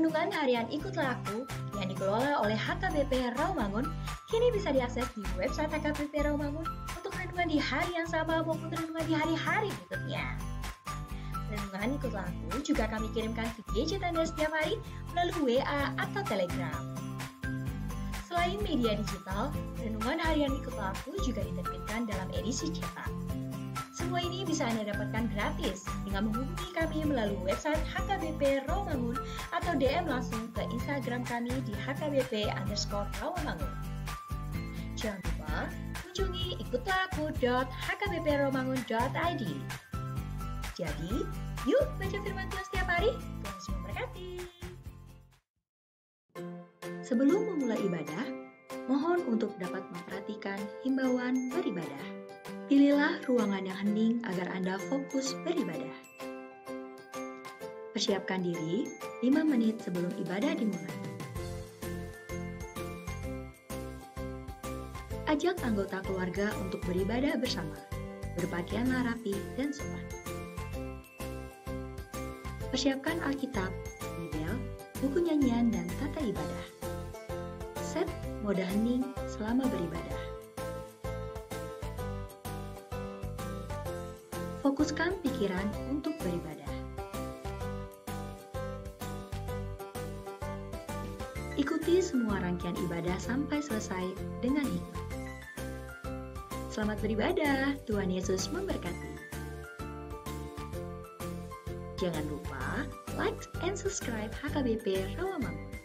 Renungan harian Ikutlah Aku yang dikelola oleh HKBP Rawamangun kini bisa diakses di website HKBP Rawamangun untuk renungan di hari yang sama maupun renungan di hari-hari berikutnya. Renungan Ikutlah Aku juga kami kirimkan ke gadget Anda setiap hari melalui WA atau Telegram. Selain media digital, renungan harian Ikutlah Aku juga diterbitkan dalam edisi cetak. Semua ini bisa Anda dapatkan gratis dengan menghubungi kami melalui website HKBP Rawamangun atau DM langsung ke Instagram kami di HKBP_Rawamangun. Jangan lupa kunjungi ikutlahku.hkbprawamangun.id. Jadi, yuk baca firman Tuhan setiap hari. Tuhan Yesus memberkati. Sebelum memulai ibadah, mohon untuk dapat memperhatikan himbauan beribadah. Pilihlah ruangan yang hening agar Anda fokus beribadah. Persiapkan diri 5 menit sebelum ibadah dimulai. Ajak anggota keluarga untuk beribadah bersama. Berpakaianlah rapi dan sopan. Persiapkan Alkitab, Bibel, buku nyanyian, dan tata ibadah. Set mode hening selama beribadah. Fokuskan pikiran untuk beribadah. Ikuti semua rangkaian ibadah sampai selesai dengan hikmat. Selamat beribadah, Tuhan Yesus memberkati. Jangan lupa like and subscribe HKBP Rawamangun.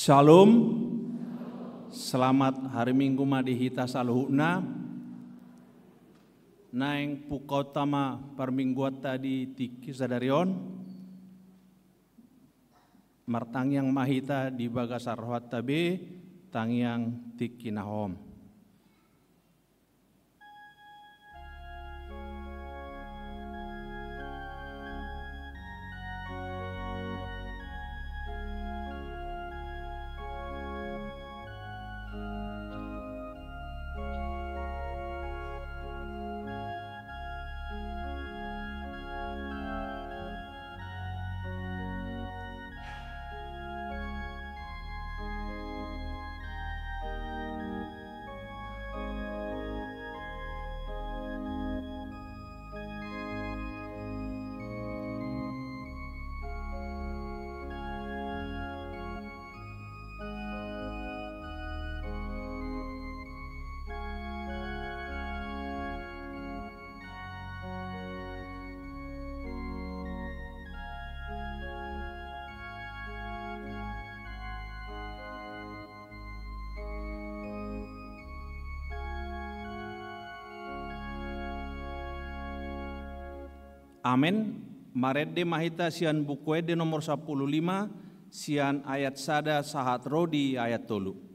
Shalom, selamat hari Minggu madihita saluhuna. Naeng pukau tama permingguan tadi tiki sadarion. Martang yang mahita di bagasar rohat tabe, tang yang tiki nahom. Amen. Maredde mahita sian bukuede nomor 15 sian ayat sada sahat rodi ayat 3.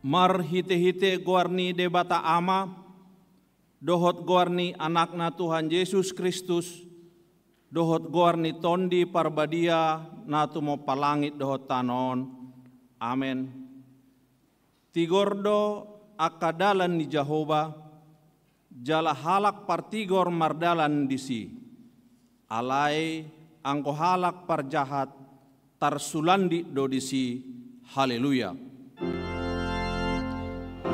Mar hite-hite guarni debata ama, dohot guarni anakna Tuhan Yesus Kristus, dohot guarni tondi parbadia natu mo palangit dohot tanon. Amen. Tigordo akadalan ni Jehovah, jala halak partigor mardalan disi. Alai angko halak parjahat tarsulandi do disi. Haleluya.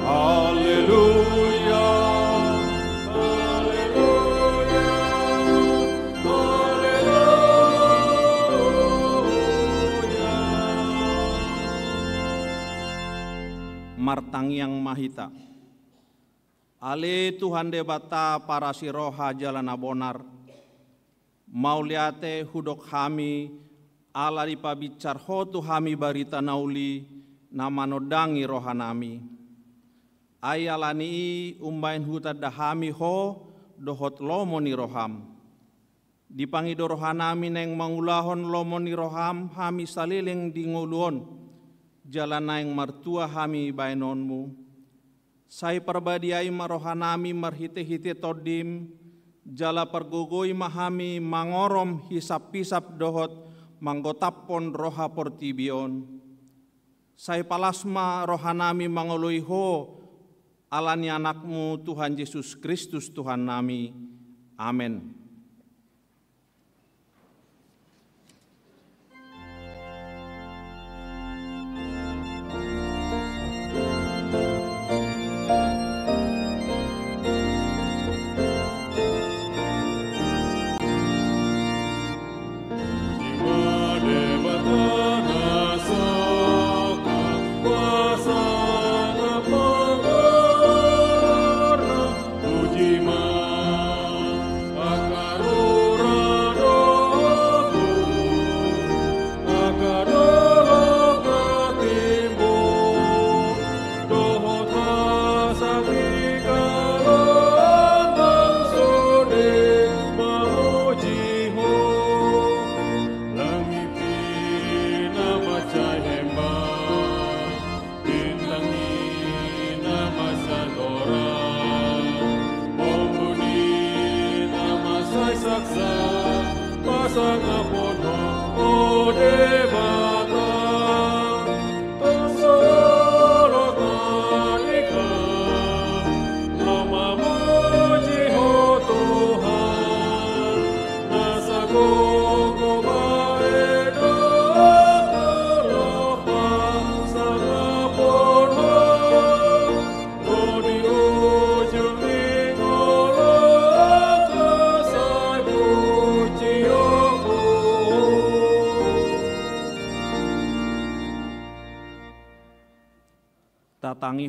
Haleluya, haleluya, haleluya. Martang yang mahita. Ale Tuhan debata para siroha jalan abonar. Mauliate hudok hami ala dipabicar hotu hami barita nauli namanodangi rohanami. Ayalani umbain huta dahami ho dohot lomoni roham. Dipangido rohanami neng mangulahon lomoni roham hami saliling di nguluon. Jalan naing martua hami bainonmu. Sai perbadiai marohanami marhite-hite todim. Jala pergugui mahami mangorom hisap-hisap dohot manggotapon roha portibion. Sai palasma rohanami mangului ho alani anakmu Tuhan Yesus Kristus Tuhan nami. Amin.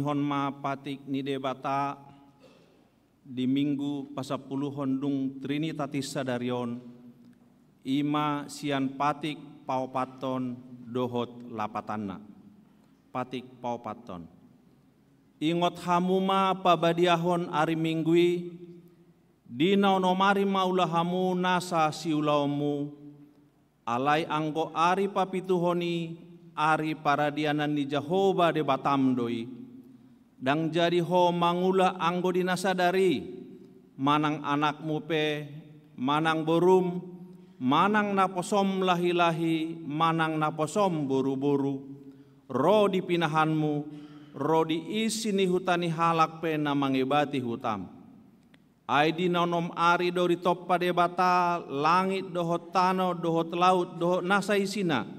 mangihon ma patik ni debata di minggu pasapuluhon dung Trinitatis Sadarion ima sian patik paupaton dohot lapatanna. Patik paupaton. Ingot hamuma pabadiahon ari minggui dina onomari maula hamu nasa siulaumu alai anggo ari papituhoni ari paradianan ni Jehovah de batamdoi dang jadi ho mangula anggo dinasadari manang anakmu pe manang borum manang naposom lahi-lahi manang naposom buru-buru ro di pinahanmu ro di isi ni hutani halak pe na mangebati hutam Aidi nonom ari dori toppa debata langit dohot tano dohot laut dohot nasa isina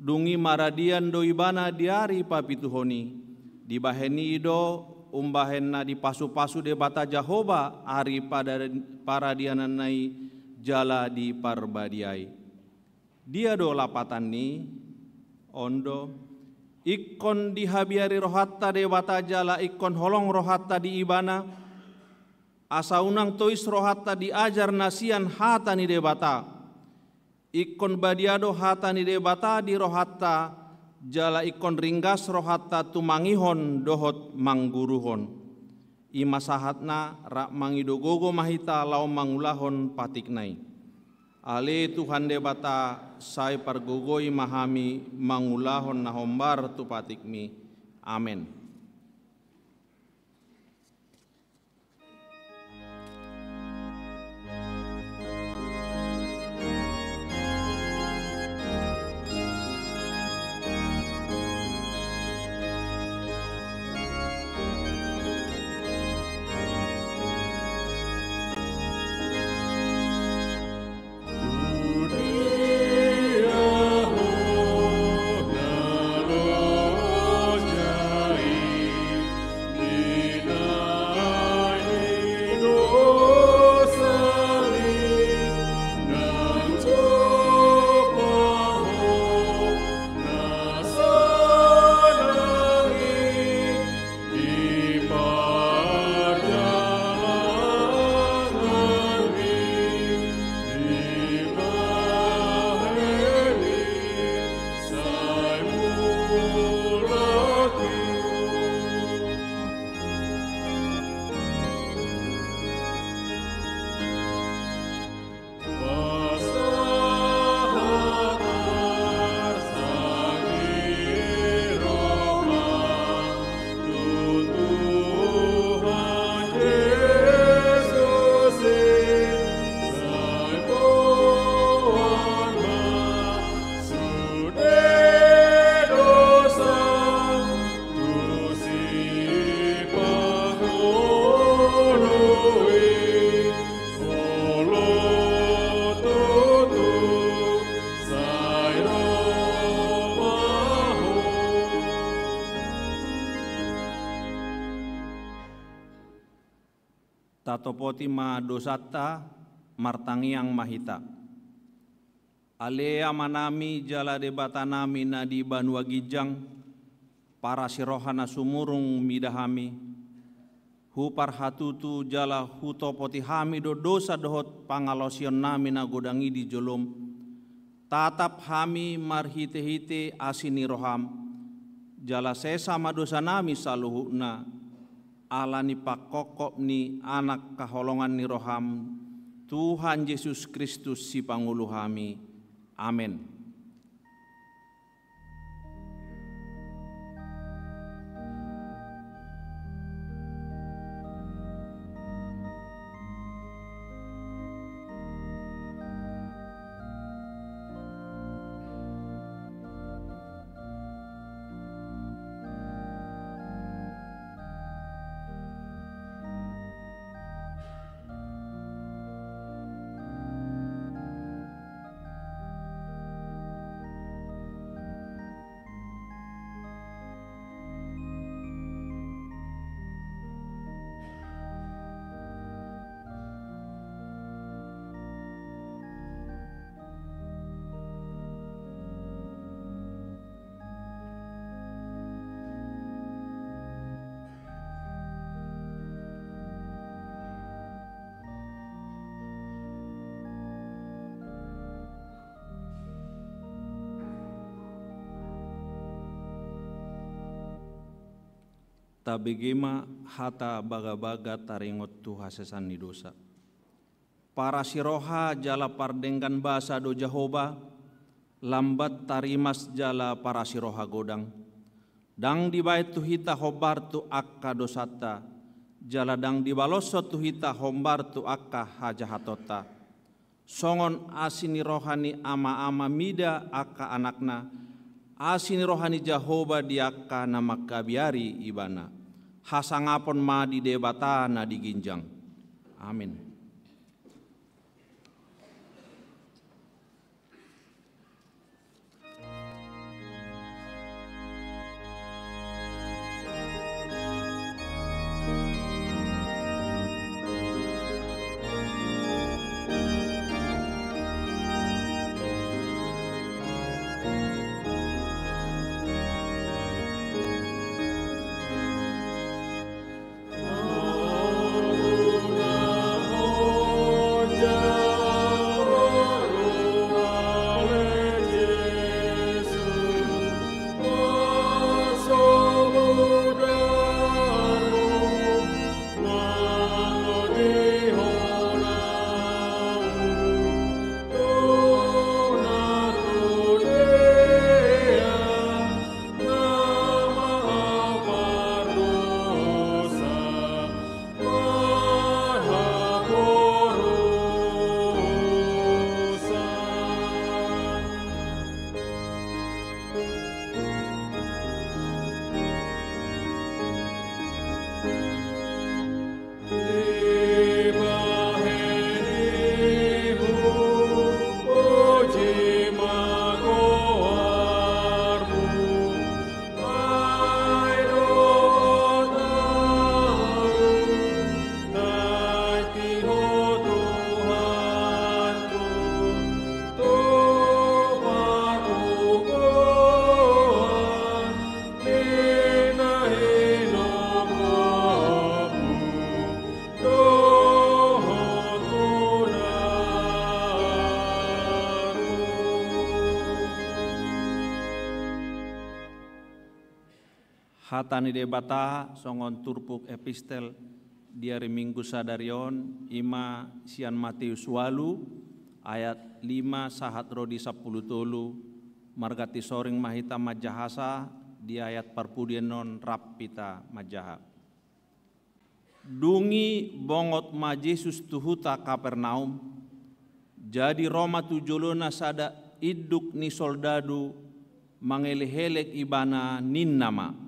dungi maradian doi bana diari papituhoni dibaheni ido umbahenna di pasu-pasu debata Jehovah ari pada paradianan nai jala di parbadiai dia do lapatan ni ondo ikon dihabiari rohatta debata jala ikon holong rohatta di ibana asa unang tois rohatta diajar nasian hata ni debata ikon badiado hata ni debata di rohatta jala ikon ringgas rohatta tumangihon dohot mangguruhon ima sahatna rak mangidogogo mahita lau mangulahon patiknai ale Tuhan debata sai pargogoi mahami mangulahon nahombar tu patikmi amen. Tatopoti ma dosata martangiang mahita. Alea manami jala debatanami nadi banua gijang para sirohana sumurung midahami hupar hatutu jala hutopoti hami do dosa dohot pangalosion nami na godangi di jolom tatap hami marhite-hite asini roham jala sesama dosa nami saluhuna ala ni pakokop ni anak kaholongan ni roham Tuhan Yesus Kristus si pangulu hami. Amin. tabegema hata baga-baga taringot Tuha sesani dosa. Para siroha jala pardengkan basa do Jahoba, lambat tarimas jala para siroha godang. Dang di bait tu hita hobar tu akka dosata, jala dang di balosot tu hita hombar tu akka hajahatota. Songon asini rohani ama-ama mida akka anakna, asini rohani Jahoba di akka nama kabiari ibana. Hasangapon ma di debata na diginjang. Amin. Hatani debata songon turpuk epistel diari Minggu sadarion ima sian Matius walu ayat 5 sahat rodi 10 tolu margati soring mahita majahasa di ayat parpudienon rapita majaha. Dungi bongot ma Yesus tuhuta Kapernaum, jadi Roma tujolona sada iduk ni soldadu mangelehelek ibana nin nama.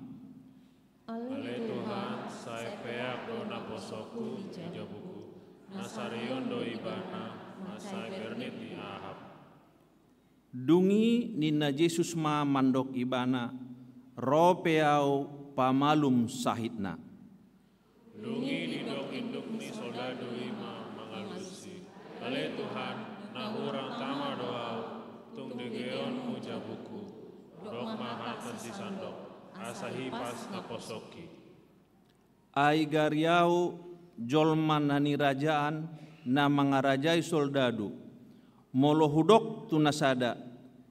Ale Tuhan, saya peak do naposoku di jabuku, nasarion do ibana, masai bernit di ahap. Dungi nina Yesus ma mandok ibana, ropeau pamalum sahitna. Dungi didok induk ni soldadu ima mangalusi. Ale Tuhan, nahurang tama doau, tung degeon mu jabuku, dok mahatan si sandok. Asahi pas naposoki. Ai gariau jolman nani rajaan na mangarajai soldadu. Molo hudok tunasada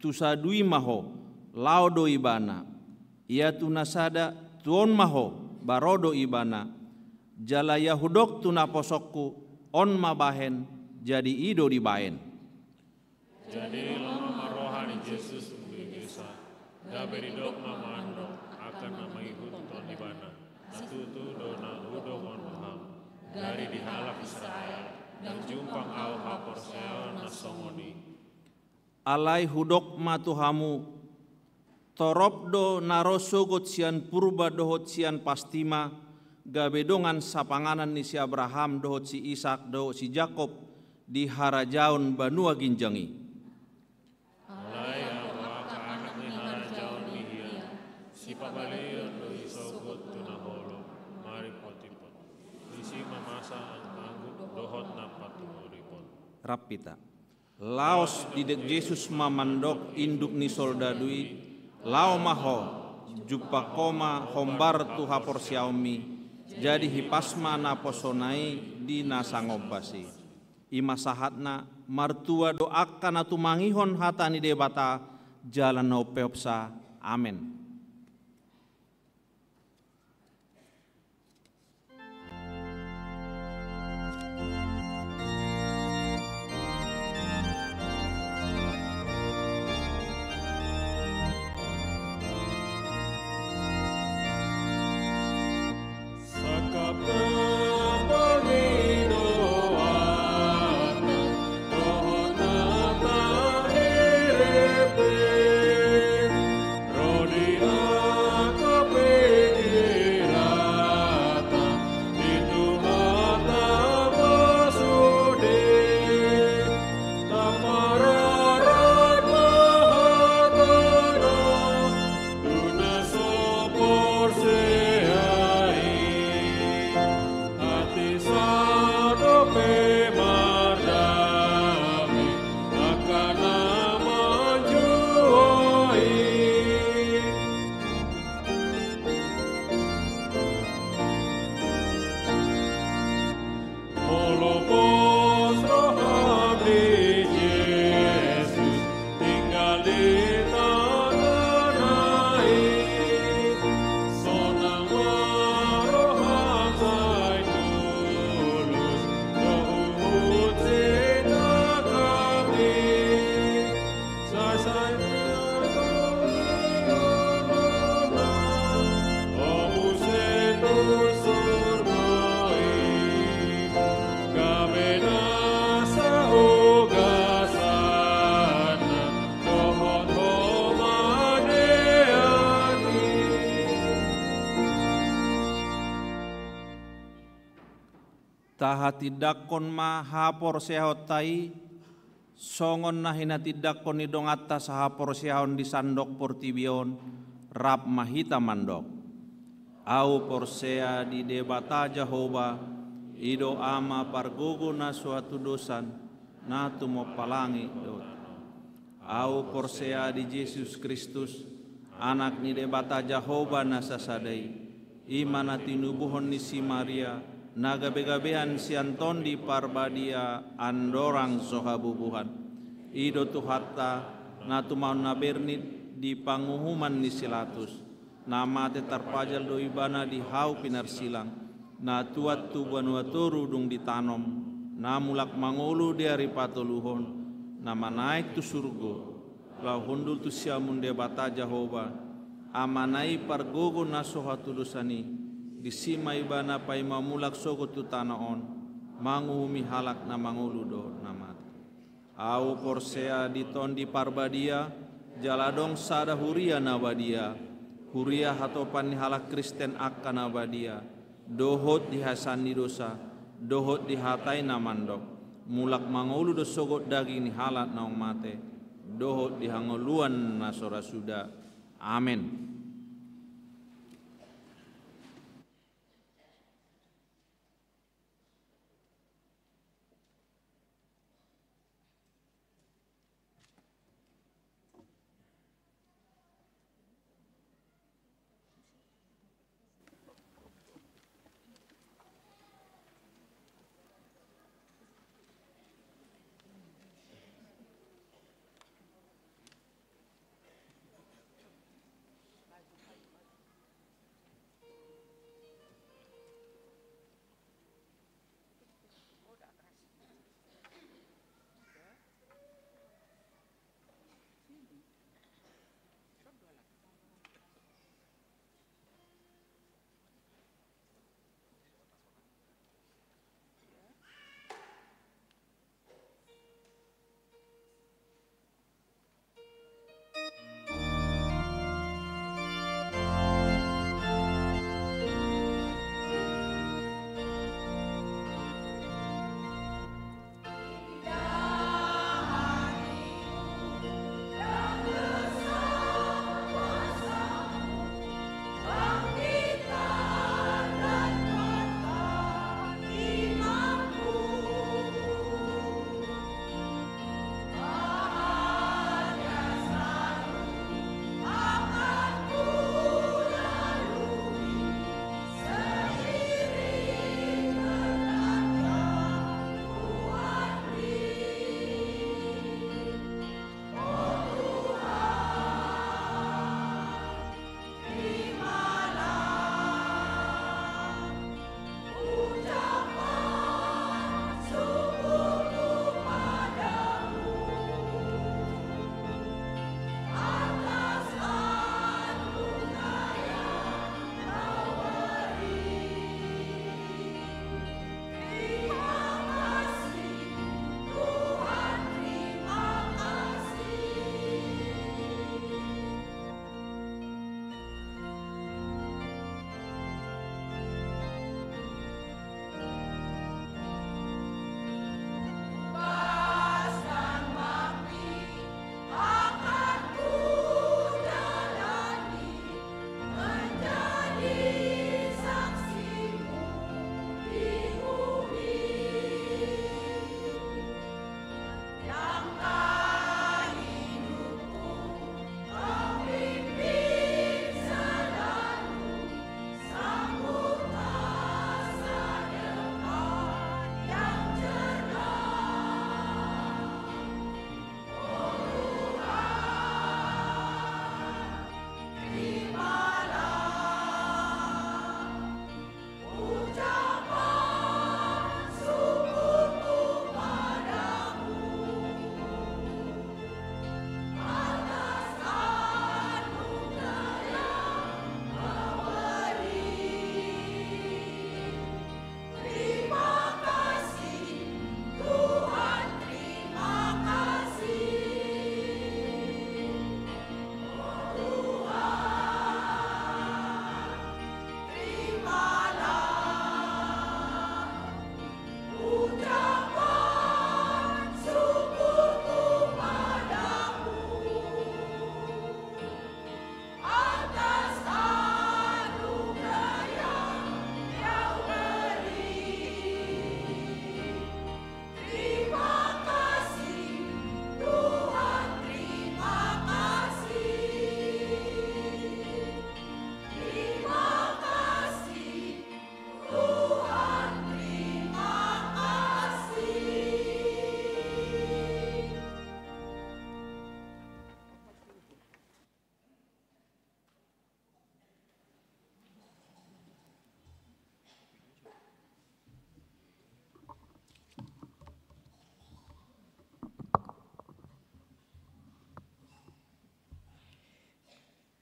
tusadui maho laudo ibana. Ia tunasada tuon maho barodo ibana. Jalaya hudok tunaposokku on mabahen jadi ido dibaen. Jadi lama marohani Yesus begesa. Daberi dok mamandok. Nama ibu ton di mana, natutu dona udongon maham dari dihalap Israel dan jumpang au haporseo nasongoni. Alai hudok matuhamu, torobdo narosogot sian purba dohot sian pastima, gabedongan sapanganan ni si Abraham dohot si Ishak dohot si Jakob di harajaun banua ginjangi. Pabalion do isogot tunaholo mari potipot isi mamasa ang manggut dohot na patumuripon rapita laos didek Yesus mamandok induk ni soldadui lao maho jupa koma hombar tu hapor siaumi jadi hipasma na posonai di nasangobasi ima sahatna martua doakan atu mangihon hatani debata jalan no peopsa amen. Taha tidakon ma hapor sehotai, songon nahina tidakon idong atas hapor sehon di sandok portibion, rap mahita mandok. Au porsea di debata Jehovah, ido ama pargogo na suatu dosan, na tumo palangi dot. Au porsea di Yesus Kristus, anak ni debata Jehovah na sasadai, imana tinubuhon ni si Maria, naga begabean si Anton di parbadia andorang sohabubuhan. Ido tuhatta na tumaun na bernit di panguhuman ni silatus. Nama te tarpajal do ibana di hau pinar silang. Na tuat tu banuatoru dung ditanom. Na mulak mangolu dari patoluhon. Nama naik tu surgo. Lau hundul tu siamun debata Jehovah. Amanai pargogo na sohatudusani. Disima ibana pai mamulak sogo tu tanaon. Manguhumi halak na mangolu do namat. Au porsea di ton di parbadia. Jaladong sada huria nabadia. Huria hatopan ni halak Kristen akan abadia, dohot di hasani dosa, dohot di hatai namandok, mulak mangolu do sogot daging ni halat naong mate, dohot di hangoluan nasora suda. Amin.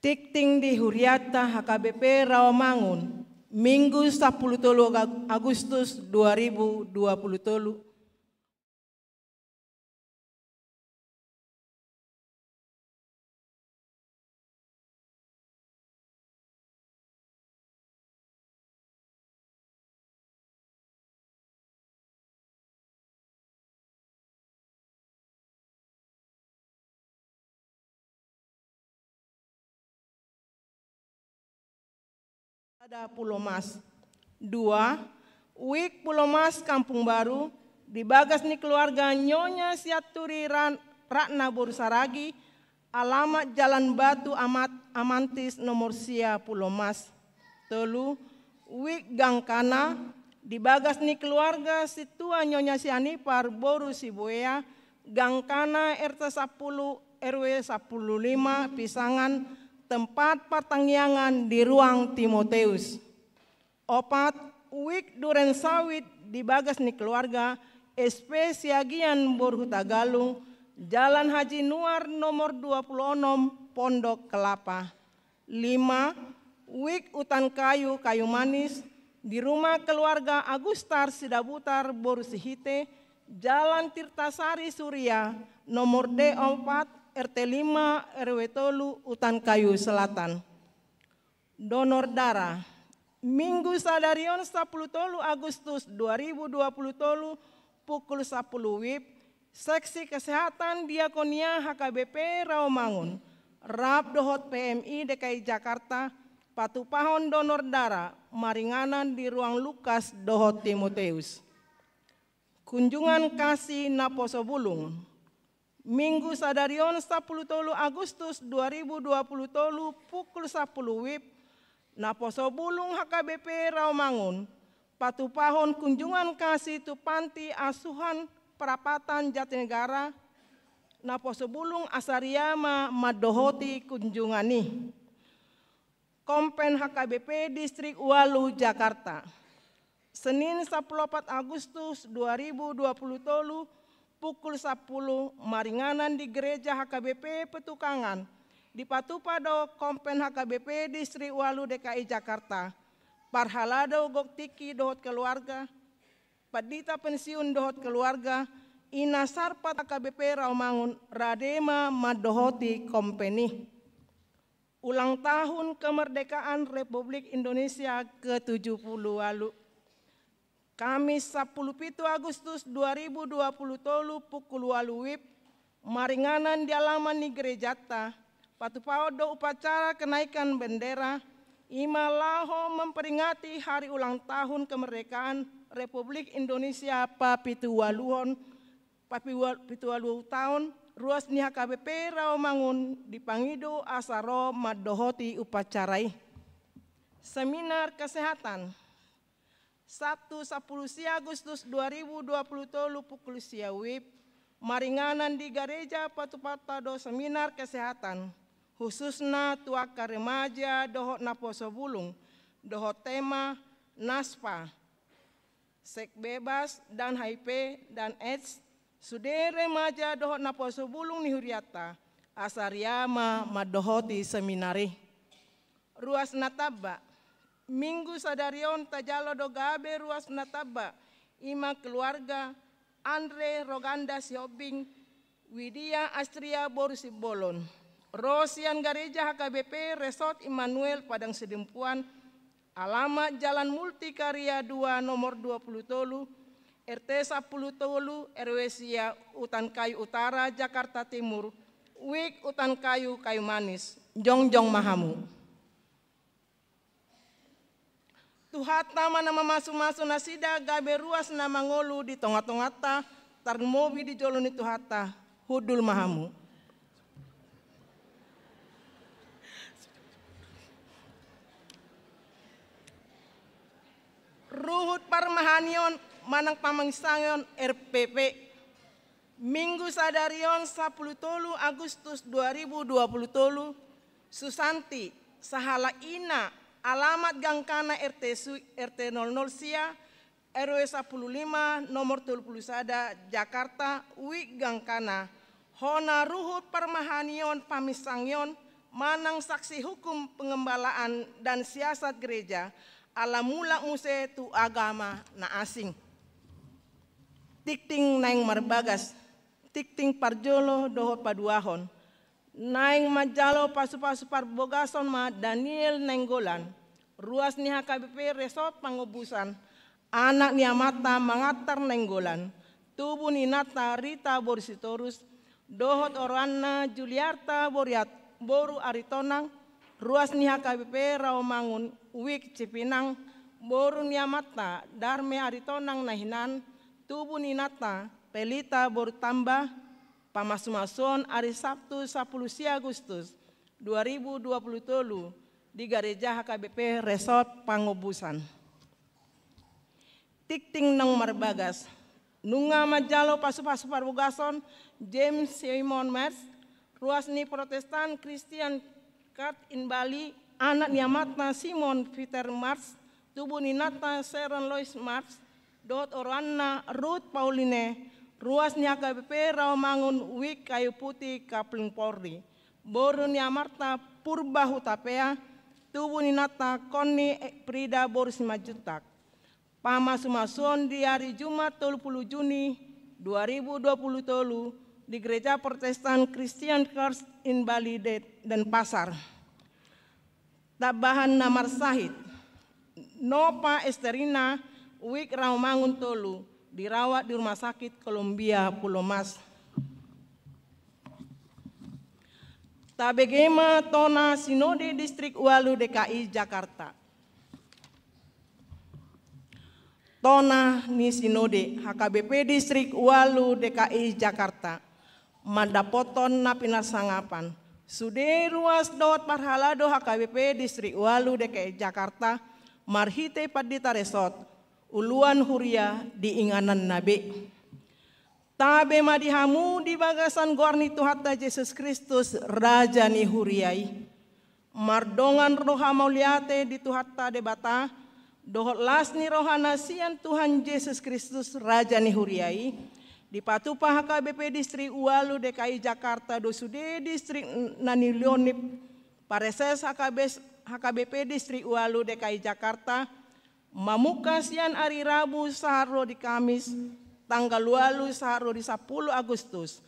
Tikting di Huriata HKBP Rawamangun, Minggu 10 Agustus 2023. Ada Pulau Mas. 2. Wik Pulau Mas Kampung Baru, dibagas ni keluarga Nyonya Siaturi Ratna Borsaragi, alamat Jalan Batu Amantis nomor Sia Pulau Mas. 3. Wik Gangkana, dibagas ni keluarga Situa Nyonya Sianipar Boru Sibuea, Gangkana RT 10 RW 15 Pisangan, tempat pertanggiangan di ruang Timoteus. 4. Wik Duren Sawit, dibagas ni keluarga SP Siagian Borhutagalung, Jalan Haji Nuar nomor 26 Pondok Kelapa. 5. Wik Utan Kayu Kayu Manis, di rumah keluarga Agustar Sidabutar Borsihite, Jalan Tirtasari Surya nomor D4 RT 5 RW Tolu Utan Kayu Selatan. Donor darah. Minggu sadarion 10 Agustus 2020 pukul 10 WIB, Seksi Kesehatan Diakonia HKBP Rawamangun, Rab Dohot PMI DKI Jakarta, patupahon donor darah maringanan di ruang Lukas Dohot Timoteus. Kunjungan kasih Naposo Bulung. Minggu sadarion 10 Agustus 2020 pukul 10 WIB, Naposo Bulung HKBP Rawamangun, patupahon kunjungan kasih tu panti asuhan Perapatan Jatinegara, Naposo Bulung Asariama Madohoti kunjungani. Kompen HKBP Distrik Walu Jakarta. Senin 14 Agustus 2020 pukul 10 maringanan di gereja HKBP Petukangan, di Patupado Kompen HKBP Distrik Walu DKI Jakarta, Parhalado Goktiki Dohot Keluarga, Padita Pensiun Dohot Keluarga, Ina Sarpat HKBP Rawamangun, Radema Madohoti Kompeni. Ulang tahun kemerdekaan Republik Indonesia ke-70 Walu. Kamis 10 Agustus 2020 pukul 8 WIB, maringanan di alaman ni gerejata, patupaudo upacara kenaikan bendera, Imalaho memperingati hari ulang tahun kemerdekaan Republik Indonesia Papituwaluhon, Papituwaluh tahun, ruas ni HKBP Rawamangun dipangido asaro madohoti upacarai. Seminar kesehatan. 1 Agustus 2020 pukul sia WIB, maringanan di gereja Patupatado seminar kesehatan, khususna tuaka remaja Dohot Naposo Bulung, Dohot tema NASPA, seks bebas dan HIV dan AIDS, sude remaja Dohot Naposo Bulung ni Huriata, asariama madohoti seminari. Ruas Nataba. Minggu sadarion tajalo dogabe ruas Nataba, ima keluarga Andre Roganda Siobing, Widya Astria Borsibolon, Rosian Gereja HKBP Resort Immanuel Padang Sedempuan, alamat Jalan Multikarya 2 nomor 20 Tolu, RT 10 Tolu, RW Sia Utan Kayu Utara, Jakarta Timur, Wik Utan Kayu Kayu Manis, Jongjong Mahamu. Tuhata mana mamasu-masu nasida gabe ruas na mangolu di tonga-tongata tarmobi di joloni tuhata hudul mahamu. Ruhut parmahanion manang pamangsangon RPP. Minggu sadarion 10 Agustus 2020 Susanti Sahala Ina, alamat Gangkana RT 00 Sia, RW 15 nomor 31 Jakarta, Wik Gangkana, Hona Ruhut Permahanion Pamisangyon, manang saksi hukum pengembalaan dan siasat gereja, ala mulak muse tu agama na asing. Tikting naing marbagas, tikting parjolo dohot paduahon, naing majalo pasu-pasu parbogason ma Daniel Nenggolan, ruas ni HKBP Resort Pangubusan, anak ni Amata Mangatar Nenggolan, tubuh ni Nata Rita Borsitorus, dohot Orana Juliarta Boru Aritonang, ruas ni HKBP Rawamangun, Wik Cipinang, Boru ni Amata Darme Aritonang Nahinan, tubuh ni Nata Pelita Boru Tambah, Pamasumason hari Sabtu 10 Agustus 2020 di Gereja HKBP Resort Pangubusan. Tikting nang marbagas, nunga majalo pasu-pasu parbugason James Simon Mers, ruas ni Protestan Christian Kat in Bali, anak ni Amatna Simon Peter Mars, tubuh ni Nata Sharon Lois Mars, dot Orana Ruth Pauline, ruas ni HKBP Rawamangun Wik Kayu Putih Kapling Polri, boru ni Amarta Purba Hutapea, tubuh ni Nata Koni Prida Boris Majutak. Pamasumason di hari Jumat 30 Juni 2020 di Gereja Protestan Christian Church in Bali dan Pasar. Tabahan Namar Sahid, Nopa Esterina Wik Rawamangun Tolu, dirawat di Rumah Sakit Columbia Pulau Mas. Tabegema Tona Sinode Distrik Walu DKI Jakarta. Tona ni Sinode HKBP Distrik Walu DKI Jakarta. Madapoton na pinasangapan. Sude ruas dot parhalado HKBP Distrik Walu DKI Jakarta. Marhite Padita Resort. Uluan Huria di Inganan Nabi. Tabe madihamu di bagasan gorni Tuhatta Yesus Kristus Raja ni Huriai. Mardongan roha mauliate di Tuhatta debata. Dohot las ni rohana sian Tuhan Yesus Kristus Raja ni Huriai. Di Patupa HKBP Distrik Walu DKI Jakarta dosude Distrik Nanilionip. Pareses HKBP Distrik Walu DKI Jakarta. Mamuka sian hari Rabu saharo di Kamis, tanggal walu saharo di 10 Agustus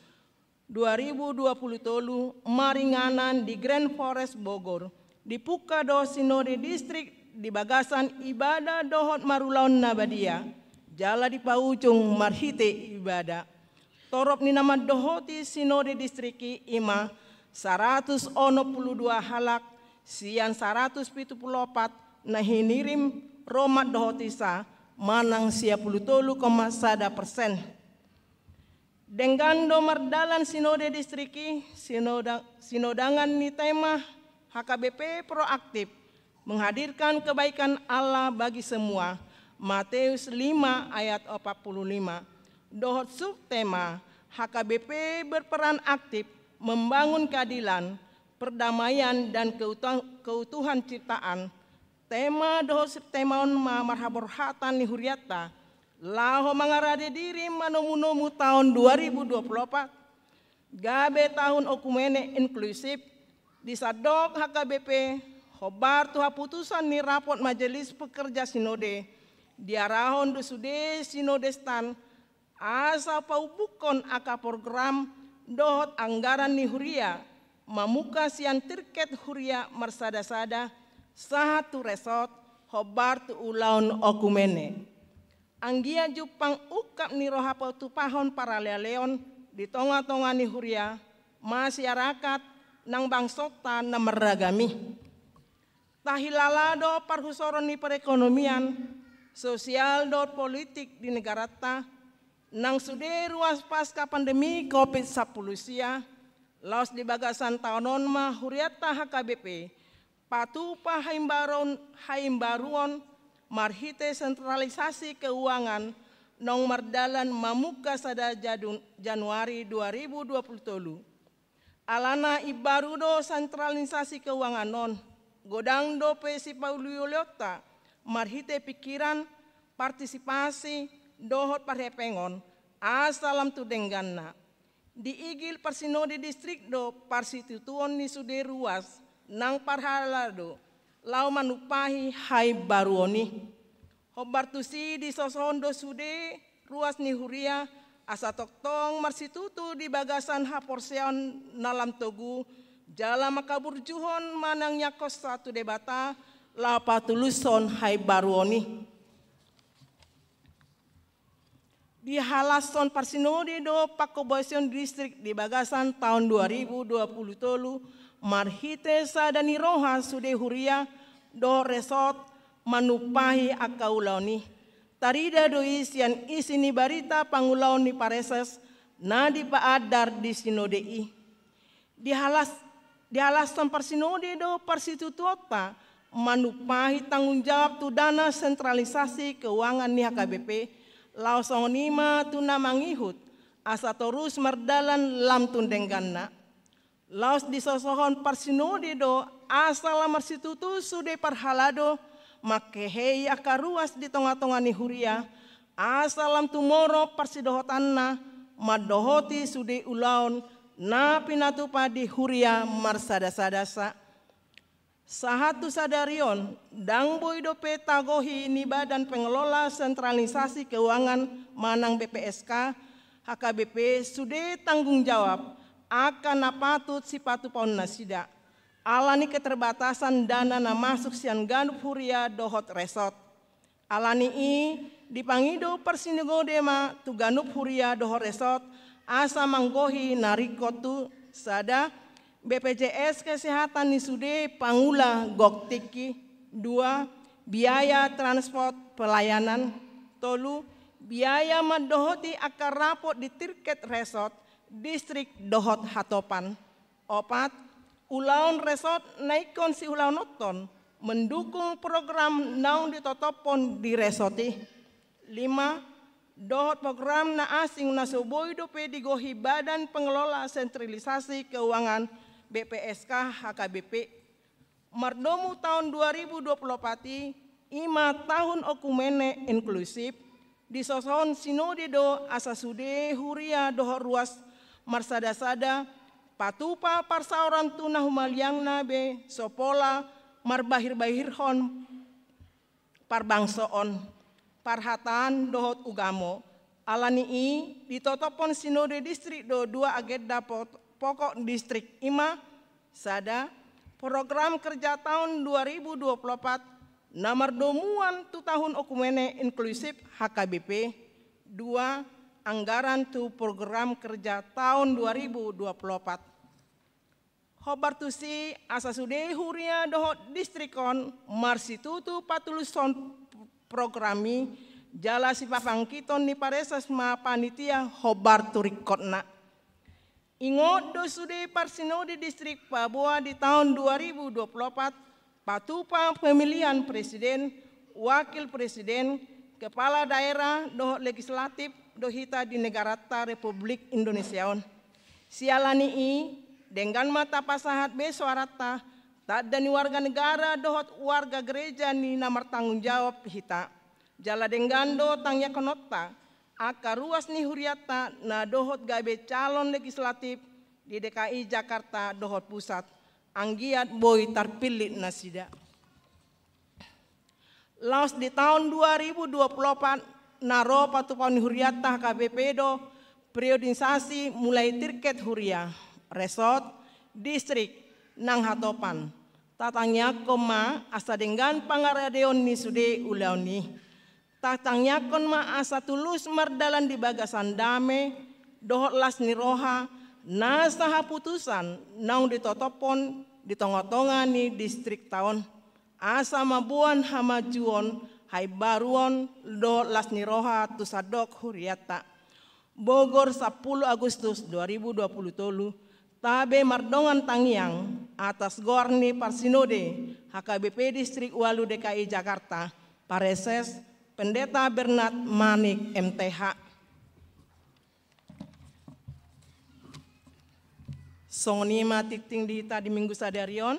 2020 maringanan di Grand Forest Bogor, di Pukado Sinode Distrik di bagasan ibadah dohot marulaun nabadia, jala di paujung marhite ibadah. Torop ni nama dohoti Sinode Distriki ima 182 halak, sian 174 nahinirim Romat dohotisa manang 10,1%. Denggando mardalan Sinode Distriki, sinodangan ni tema HKBP proaktif menghadirkan kebaikan Allah bagi semua. Matius 5 ayat 45. Dohot subtema HKBP berperan aktif membangun keadilan, perdamaian dan keutuhan ciptaan. Tema dohot subtemaon marhaborhatan ni huriata. Laho mangarade diri manomu-nomu tahun 2024. Gabe tahun okumene inklusif. Disadok HKBP. Hobar tuha putusan ni rapot majelis pekerja sinode. Diarahon dosude sinodestan. Asa paubukon aka program dohot anggaran ni huria. Mamuka sian terket huria marsada-sada. Satu resort hobar tu ulaun okumene. Anggia jupang ukap ni rohapau tupahon para leon di tonga-tonga ni huria masyarakat nang bangsota na meragami. Tahilalado parhusoron ni perekonomian, sosial dot politik di negara ta, nang sude ruas pasca pandemi COVID-19 laos di bagasan taonon ma huriata HKBP, patupa haimbaruon marhite sentralisasi keuangan nong mardalan mamuka sada Januari 2020. Alana ibarudo sentralisasi keuangan non godang do pesi pauliolota marhite pikiran partisipasi dohot parhepengon asalam tu dengganna. di igil parsinode distrik do parsitutuon ni sude ruas nang parhalado lau manupahi hai baruoni. Hobartusi di sosondo sude ruas ni huria asa toktong marsitutu di bagasan haporseon nalam togu jala makaburjuhon manang nyakos satu debata la patuluson hai baruoni. Di halason parsinode do Pakobosion distrik di bagasan tahun 2020 marhite sadani roha sude huria do resort manupahi akaulaoni. Tarida do isian isini barita pangulaoni pareses na di paadar di sinodei. Di halasan parsinode do parsitutuota manupahi tanggung jawab tu dana sentralisasi keuangan ni HKBP laosong nima tuna mangihut asa terus merdalan lam tundengganna. Laos disosohon parsinode do asa lamar situtu sude parhalado makehei akaruas di tonga-tonga ni huria asa lam tumoro parsidohotanna madohoti sude ulaon na pinatupa di huria marsada-sadasa. Sahatu sadarion dang boido petagohi ni Badan Pengelola Sentralisasi Keuangan Manang BPSK HKBP sudah tanggung jawab akan napatut si patu paun nasida alani keterbatasan dana na masuk sian ganup huria dohot resort alani dipangido persinodema tu ganup huria dohot resort asa manggohi narikotu sada BPJS Kesehatan ni sude pangula goktiki. 2. Biaya transport pelayanan. 3. Biaya madohoti akar rapot di tirket resort distrik dohot hatopan. 4. Ulaun resort naikon si ulaun noton mendukung program naung ditotopon di resoti. 5. Dohot program na asing na soboido pedigohi Badan Pengelola Sentralisasi Keuangan BPSK HKBP mardomu tahun 2024 ima tahun okumene inklusif disoson sinode do asasude huria dohor ruas marsada-sada patupa parsauran tuna humaliang nabe sopola marbahir-bahirhon parbangsoon parhatan dohot ugamo alani ditotopon sinode distrik do 2 agenda pokok distrik ima sada program kerja tahun 2024 nomor domuan tu tahun okumene inklusif HKBP. 2. Anggaran tu program kerja tahun 2024. Hobartusi asasude huria dohot distrikon marsitutu patuluson programi jala sipapangkiton ni paresas ma panitia hobar turikotna. Ingot do sude parsinode distrik Papua di tahun 2024 patupa pemilihan presiden, wakil presiden, kepala daerah, dohot legislatif, dohita di negara Republik Indonesia. Sialani dengan mata pasahat besuarata tak dani warga negara dohot warga gereja ni namar tanggung jawab hita. Jala denggando tangnya konota. Akar ruas ni huriata na dohot gabe calon legislatif di DKI Jakarta dohot pusat anggiat boy tarpilih nasida. Laos di tahun 2024 naro patupan huriata KBP do periodisasi mulai tirket huria resort distrik nang hatopan tatangnya koma asa dengan pangaradeon ni sude ulauni. Tatangnya kon ma asa tulus mardalan di bagasan dame dohot las niroha nasa putusan naung ditotopon di tonga-tonga ni distrik tahun asa mabuan hamajuon hai baruon dohot las niroha tusadok huriata Bogor 10 Agustus 2020 tabe mardongan tangiang atas gorni parsinode HKBP distrik Walu DKI Jakarta pareses Pendeta Bernard Manik MTH. Songonima tikting dihita di minggu sadarion.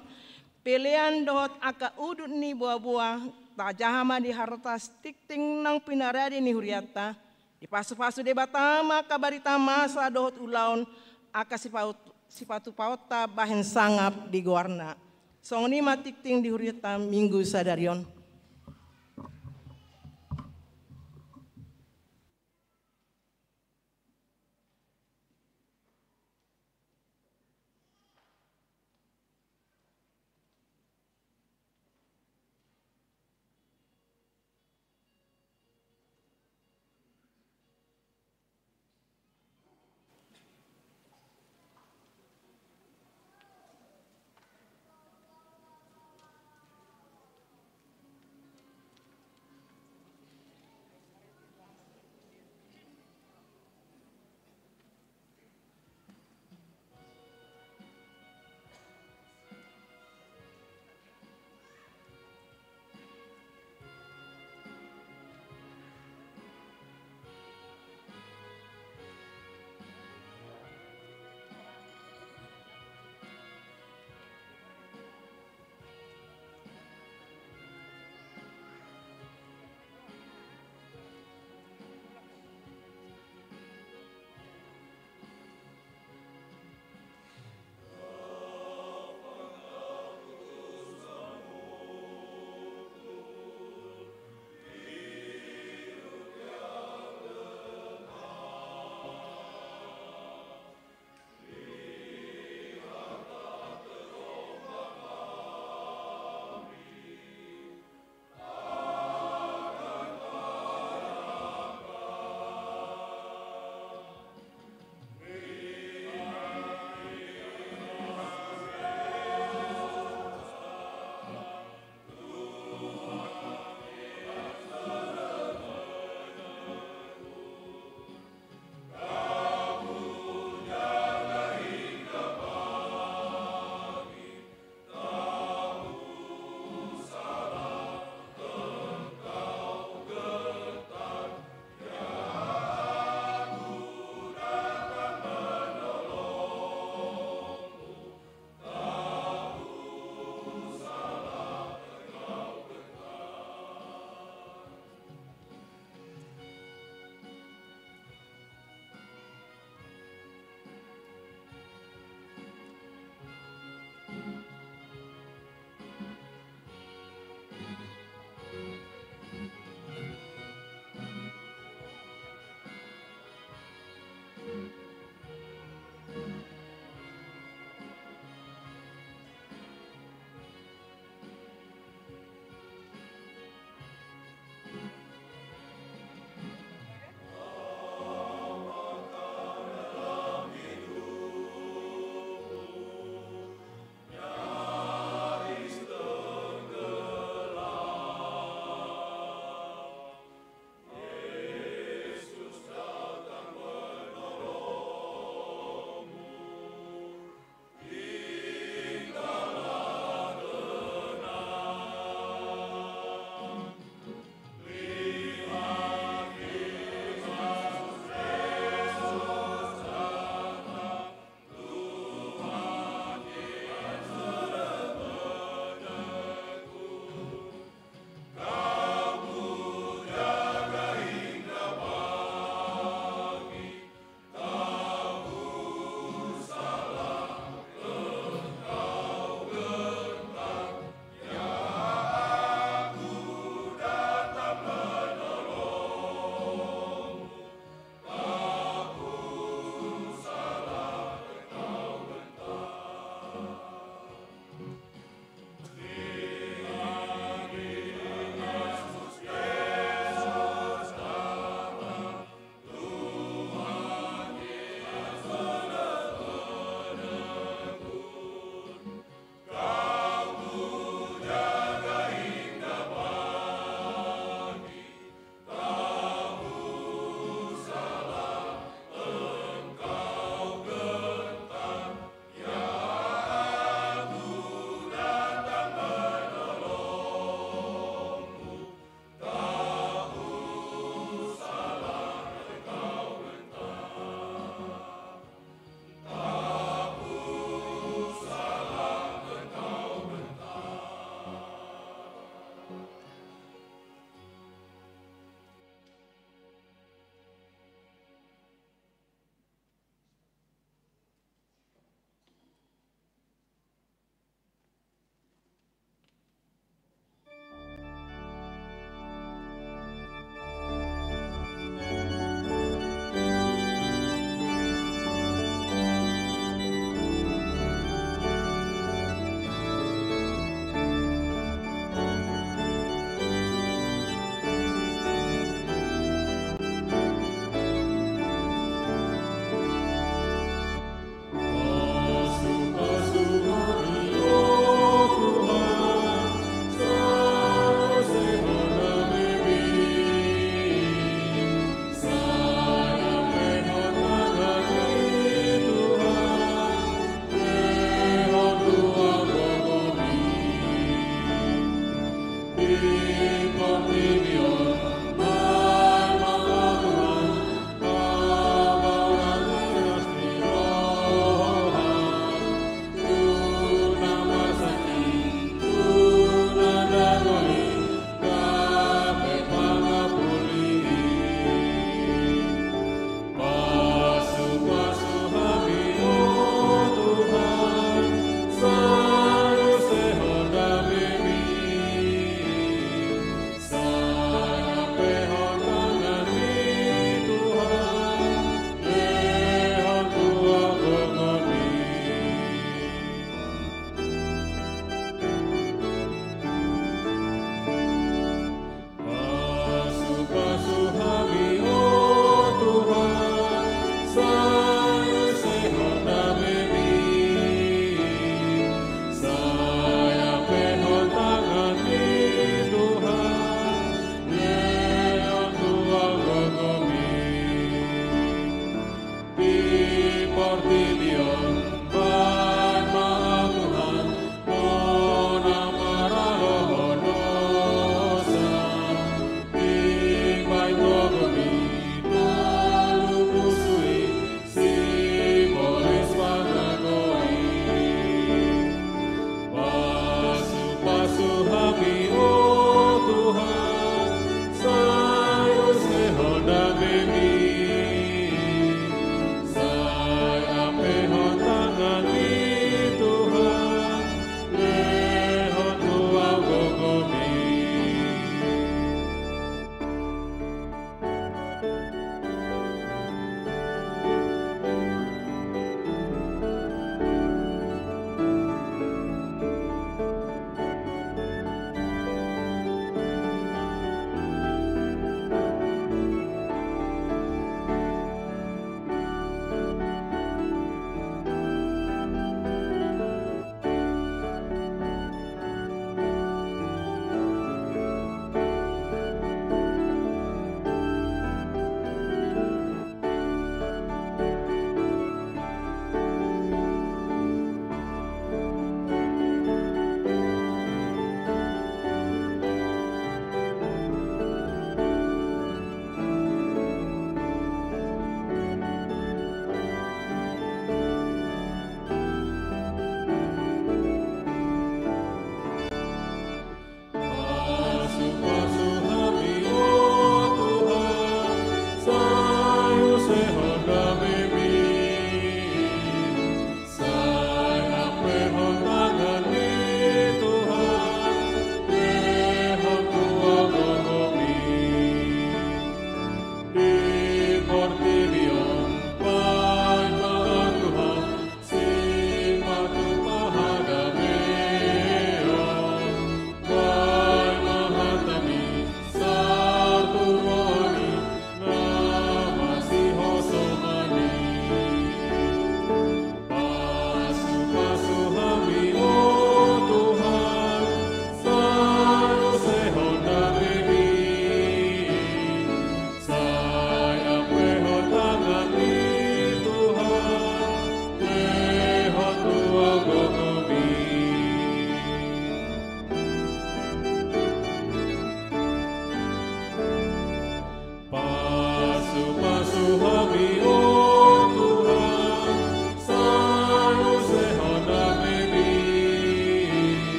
Pilihan dohot aka udut ni buah-buah. Tak jahama di hartas tikting nang pinaradi ni huriata. Di pasu-pasu debata maka barita masa dohot ulaun aka sipatu pauta bahen sangap di guarna. Songni matik ting di huriata minggu sadarion.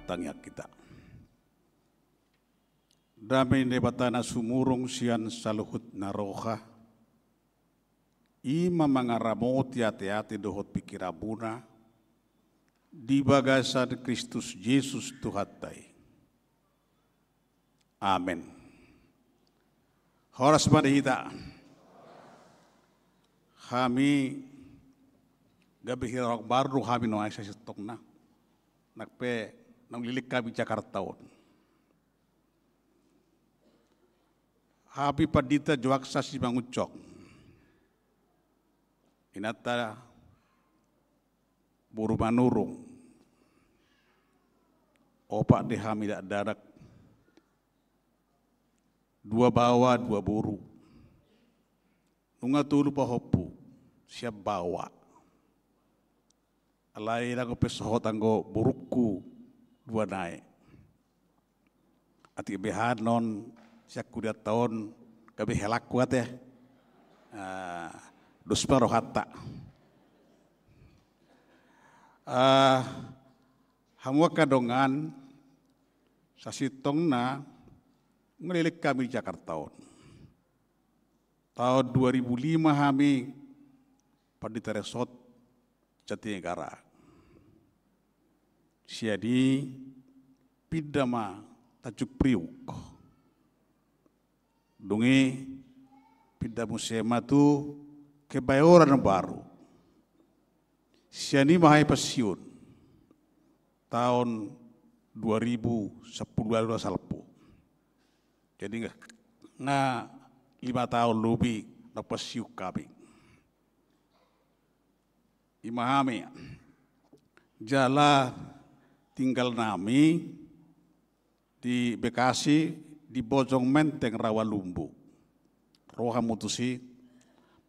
martangya kita. Damai nebatana sumurung sian saluhut naroha. Ima mangaramoti ate-ate dohot pikirabuna. Di bagasan Kristus Yesus Tuhatai. Amin. Horas madahita. Kami gabi hirok baru kami no aisa sitok na. Nakpe nang lilik kami Jakarta on. Habi padita juaksa si mangucok. Inata buru manurung. Opak deh kami dak darak. Dua bawa, dua buru. Nunga tulu pahopu. Siap bawa. Alai lagu pesohot anggo burukku dua naik. Ati behan non siak kuda tahun kabe helak kuat ya. Duspa rohata. Hamwa kadongan sasitongna ngelilik kami Jakarta. Tahun 2005 kami Pandita Resort Jatinegara. Jadi pidama tajuk priuk. Dungi pindah museum itu kebayoran baru. Siani mahai pensiun tahun 2010 salpo. Jadi na 5 tahun lebih na pensiun kami. Imahami jala tinggal nami di Bekasi di Bojong Menteng Rawalumbu. Roha mutusi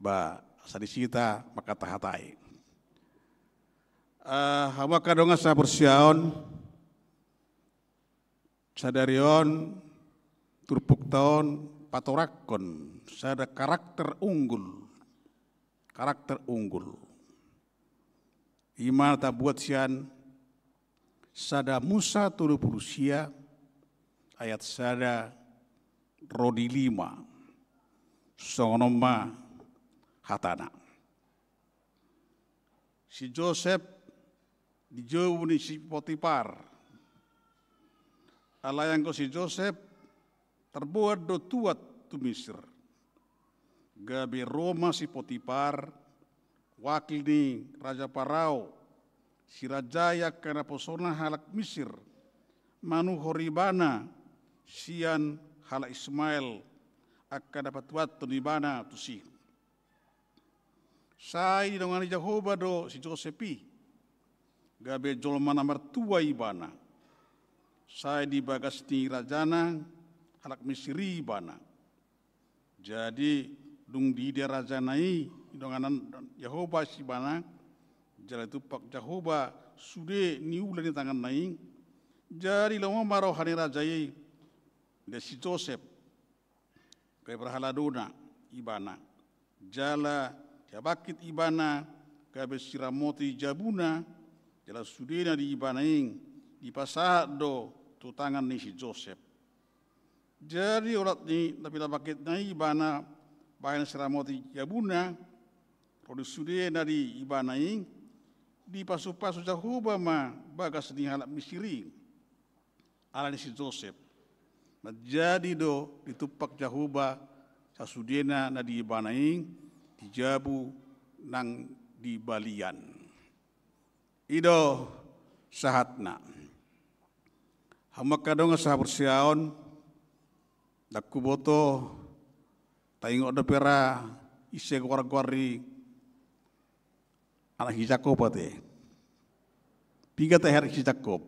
ba sadisita makatahatai. Hawa kadonga sa bersiaon sadarion turpuk tahun patorakon sada karakter unggul imal ta buat sian sada Musa 30 sia ayat sada rodi 5 sonoma hatana si Joseph dijauh ni si Potifar alayang ko si Joseph terbuat do tuat tu Misir gabe Roma si Potifar wakil ni Raja Parao si Rajaya karena posona halak Misir manu horibana sian halak Ismail akan dapat waktu di mana tu si sai dengan Jehovah do si Josepi gabe jolma nomor 2 ibana sai di bagas ni rajana halak Misri ibana jadi dung di dia rajanai dengan Jehovah si bana jala itu pak Jehovah sude niulah di tangan naing jadi lama marohani rajai de si Joseph ke berhaladuna ibana jala jabakit ibana gabe siramoti jabuna jala sudena di ibanaing di pasado tu tangan ni si Joseph jadi orat ni tapi bakit na ibana bahan siramoti jabuna rodi sudena di ibanaing di pasu-pasu Jehovah ma bagas ni halak Misri ala ni si Joseph jadi do ditupak Jehovah sasudena na di ibanaing dijabu nang di balian ido sahatna hamak kadong sa bersiaon dakku boto taingok da pera ise gwar-gwari anak Jakob ate tiga teher Jakob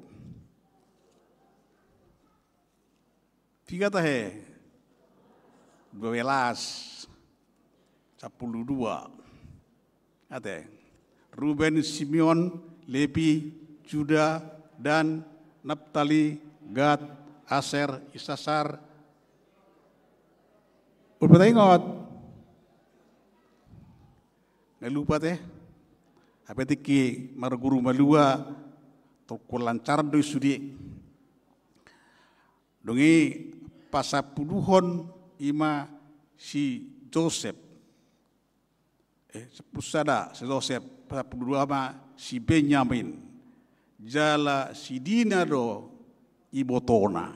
tiga tehe 12 12 ate Ruben, Simeon, Levi, Juda, Dan, Naphtali, Gad, Aser, Isasar. Udah ingat? Nggak lupa teh. Apa tiki marguru malua toko lancar do sudi. Dongi pasapuluhon ima si Joseph. Sepusada si Joseph pasapuluh ama si Benyamin jala si Dina do ibotona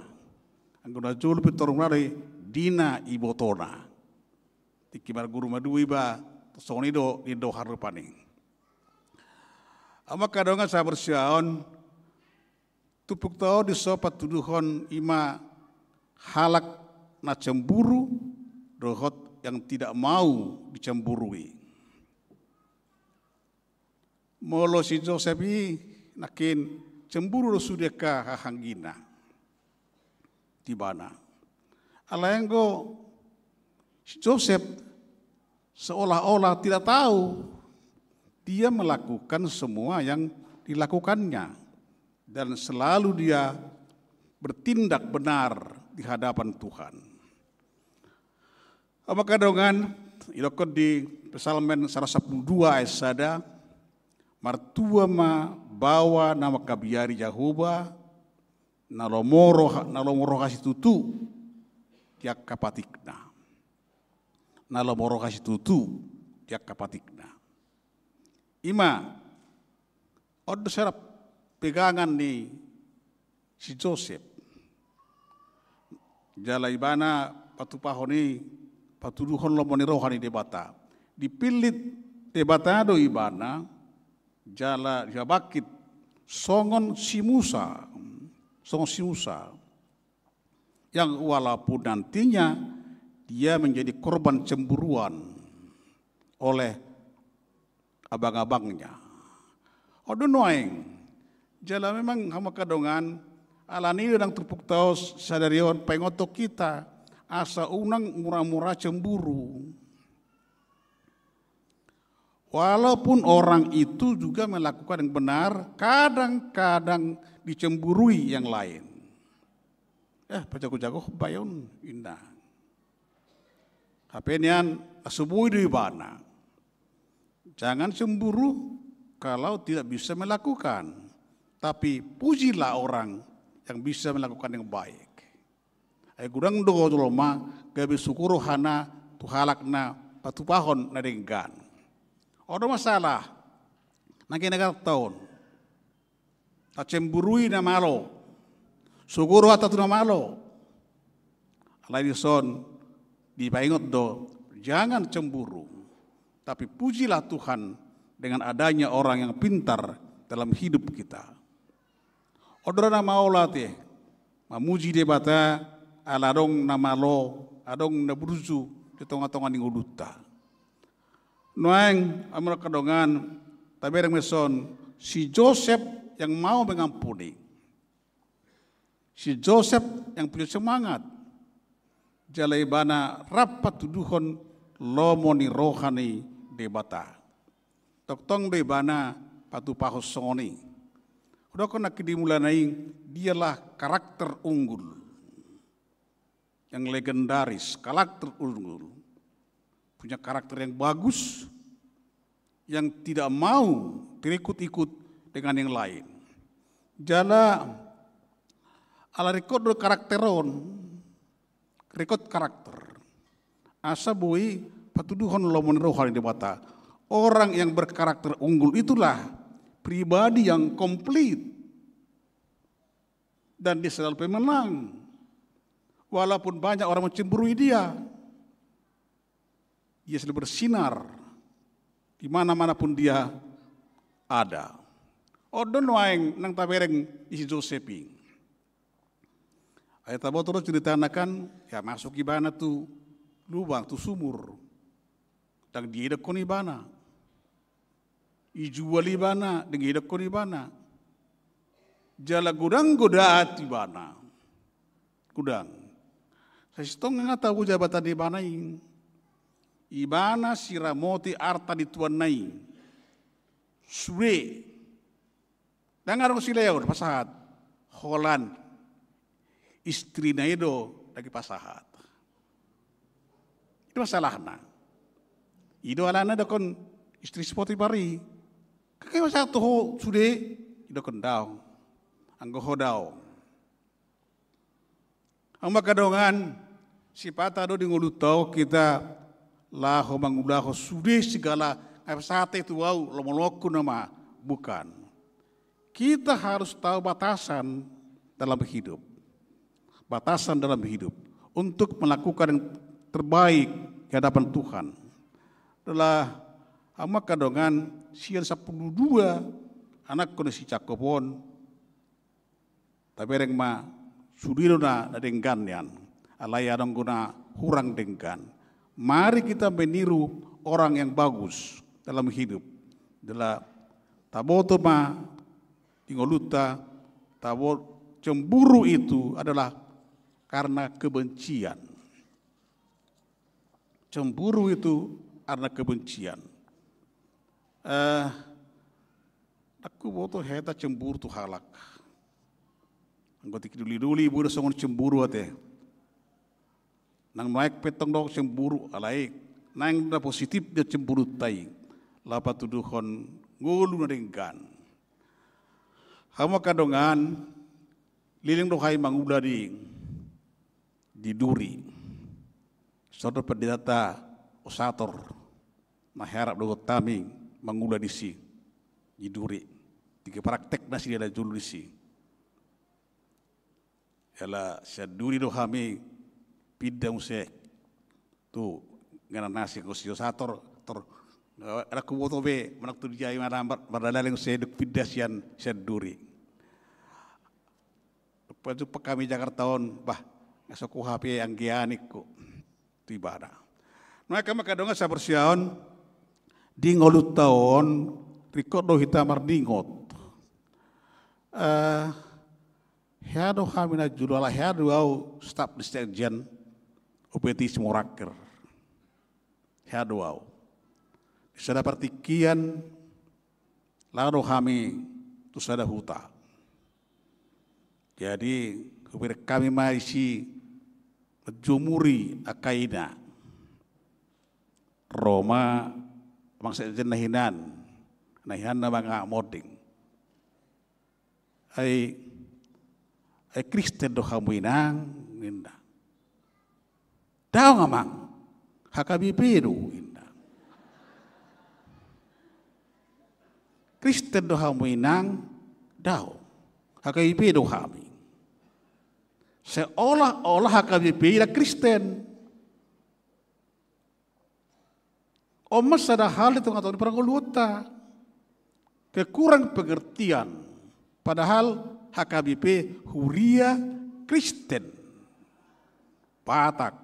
anggona julu pitorong nari Dina ibotona tikimar guru madu iba soni do indo harupani ama kadonga sa bersiaon tupuk tao di sopat tuduhon ima halak na cemburu dohot yang tidak mau dicemburui. Molo si Joseph ini nakin cemburu sudeka hahanggina di mana. Alanggo si Joseph seolah-olah tidak tahu dia melakukan semua yang dilakukannya dan selalu dia bertindak benar di hadapan Tuhan. Apa kadongan ilokot di Psalmen 112 ayat sada martua ma bawa nama kabiari Yahuba, nalomoro kasih tutu, tiak kapatikna. Nalomoro kasih tutu, tiak kapatikna. Ima, odo serap pegangan ni si Joseph. Jala ibana patupahoni, patuduhon lomoni rohani debata. Dipilit debatado ibana, jala jabakit songon si Musa, yang walaupun nantinya dia menjadi korban cemburuan oleh abang-abangnya. Odo noeng, jala memang hama kadongan alani udang tupuk taos sadarion pengotok kita asa unang murah-murah cemburu. Walaupun orang itu juga melakukan yang benar, kadang-kadang dicemburui yang lain. Pajago-jago bayon indah. Hapenian asubui di bana. Jangan cemburu kalau tidak bisa melakukan. Tapi pujilah orang yang bisa melakukan yang baik. Gudang dogo doloma gabi sukuru hana tuhalakna patupahon nadenggan. Ada masalah, nangkin negara tahun, tak cemburui na malo, suguru atau tu na malo, alai son dipaingot do, jangan cemburu, tapi pujilah Tuhan dengan adanya orang yang pintar dalam hidup kita. Odra na maola te, mamuji debata aladong na malo, adong na buruzu, di tonga-tonga ning uluta. Noeng amra kadongan tabereng meson si Joseph yang mau mengampuni. Si Joseph yang punya semangat. Jalai bana rapat tuduhon lomoni rohani debata. Toktong de bana patu pahos songoni. Udah kena kidimulanai dialah karakter unggul. Yang legendaris, karakter unggul. Punya karakter yang bagus, yang tidak mau terikut-ikut dengan yang lain. Jala ala rekod karakteron, rekod karakter. Asa bui patuduhon lomon rohani debata. Orang yang berkarakter unggul itulah pribadi yang komplit dan dia selalu pemenang. Walaupun banyak orang mencemburui dia. Dia selalu bersinar di mana-mana pun dia ada. Odon waeng nang tabereng isi Josephi. Ayat abo terus ceritakan ya masuk ibana tu lubang tu sumur. Dan dia dekon ibana. Ijual ibana dengan dia dekon ibana. Jala gudang godaat ibana. Gudang. Saya setong ngatahu jabatan ibana ini. Ibana siramoti arta dituanai. Sure. Dengar sileo pasahat. Holan. Istri na itu lagi pasahat. Itu masalahnya. Ido alana dakon istri sepoti pari. Kakek masa tuh sudah ido kendau. Anggo hodau. Ang makadongan si patado di ngulutau kita laho mangulaho sudah segala sate itu wow lomoloku nama bukan. Kita harus tahu batasan dalam hidup. Batasan dalam hidup untuk melakukan yang terbaik di hadapan Tuhan. Adalah ama kadongan sian 12 anak kono si cakopon tabereng ma sudirona dengganian alai adong guna hurang denggan. Mari kita meniru orang yang bagus dalam hidup. Adalah taboto ma tingoluta tabot cemburu itu adalah karena kebencian. Cemburu itu karena kebencian. Aku boto heta cemburu tu halak. Anggota kiduli-duli ibu udah songon cemburu ate. Nang naik petong dok cemburu alai. Nang da positif dia cemburu tai. Lapa tuduhon ngulu na denggan. Hamo kadongan liling dohai mangula di duri. Saudara pendeta osator maharap do taming mangula di si di duri. Tiga praktek nasi dia ada julu di si. Yala saduri dohami pidang se tu ngana nasi ko si osator tor aku boto be manak tu dia marambat bardaleng se duk pidasian saduri. Paju kami Jakarta on bah ngasoku HP yang gianik ko tibada. Mereka makadonga sa persiaon di ngolut taon rikod do hita mardingot. Hado hamina judala hado au stop di sejen opeti smoraker. Hado au. Sada partikian lado kami tu sada huta. Jadi kami masih menjumuri akaina Roma mangsa nahinan na mga moding ay Kristen do kamuinang inda daw ngamang hakabipiru inda Kristen do kamuinang daw hakabipiru kami seolah-olah HKBP adalah Kristen. Omas ada hal itu nggak tahu di perangkuluta. Kekurang pengertian. Padahal HKBP Huria Kristen. Batak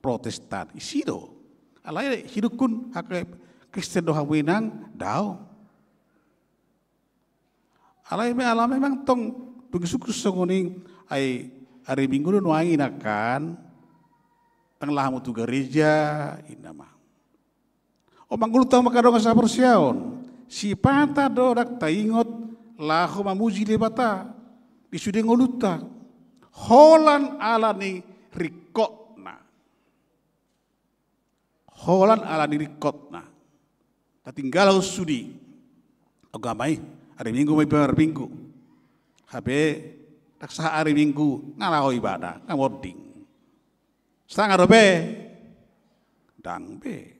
Protestan. Isido. Alai hidupun HKBP Kristen doha winang daw. Alai memang tong begitu senguning ay hari Minggu nu angin akan tenglah mutu gereja inama. O manggulu tahu makadong sa persiaon. Si pata do dak taingot lahu mamuji debata disudi ngoluta. Holan ala ni rikotna. Holan ala ni rikotna. Tatinggalau sudi. Agamai hari Minggu may Minggu. Habe tak sah hari Minggu ngalau ibadah ngamoding. Setengah dobe dang be.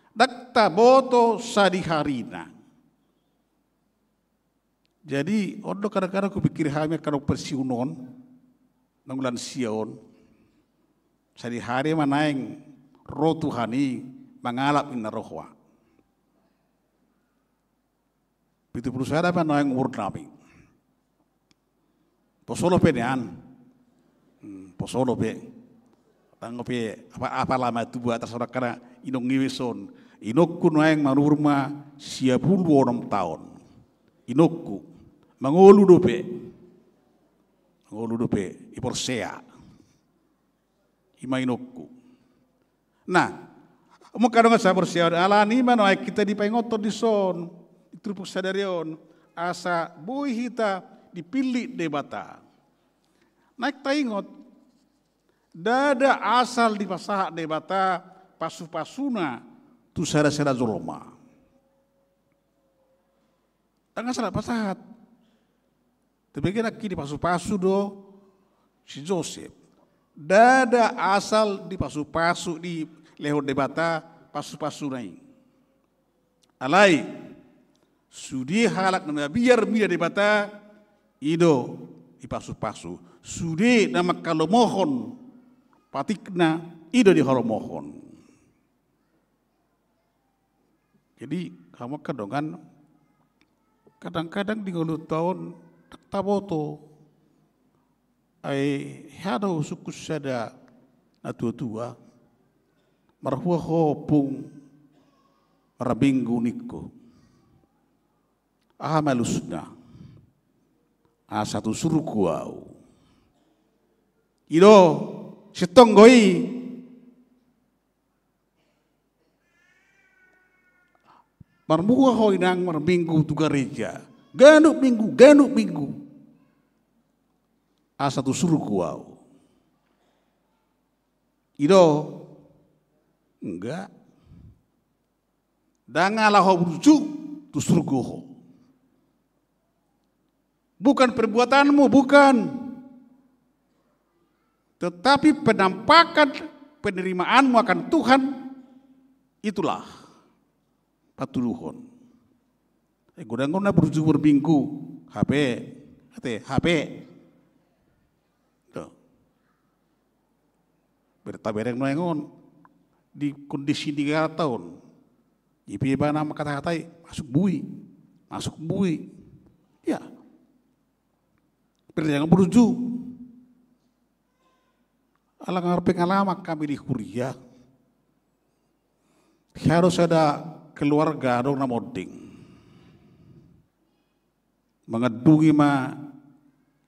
Dak taboto sadiharina. Jadi odo kadang-kadang aku pikir hanya kalau persiunon nangulan sion sadihari manaing roh Tuhani mangalap inna rohwa. Itu perusahaan apa naing urnabi. Posolo penean, posolo pe, tanggo pe apa lama itu buat atas orang karena inong ngiwison, inokku naeng manurma 56 tahun, inokku mangolu dope, iporsea, ima inokku. Nah, mukadong sa porsea alani mano ay kita di paingoto di son, itu sadarion asa boy hita dipilih debata. Naik taingot, dada asal di pasah debata pasu-pasuna tu sera-sera zoloma. Tangan salah pasahat. Tebegian aki di pasu-pasu do si Joseph. Dada asal di pasu-pasu di leho debata pasu-pasu naik. Alai sudi halak na biar debata ido di pasu-pasu. Sudi nama kalau mohon patikna ido di halomohon. Jadi kamu kadongan kadang-kadang di ngulu tahun taboto ay hado suku sada na tua-tua marhua hopung marabinggu niko malusna satu surkuau ido setonggoi marmuha hoinang marbinggu tu gereja ganuk minggu satu surkuau ido enggak dangalah ho burju tu surkuho Bukan perbuatanmu, bukan. Tetapi penampakan penerimaanmu akan Tuhan, itulah patuluhon. Gudang-gudang berjubur minggu, HP. Bertabereng noengon di kondisi 3 tahun. Ipi bana kata-katai masuk bui. Ya. Berjangan beruju. Alang pengalaman kami di kuliah. Harus ada keluarga dong namoding. Mengedungi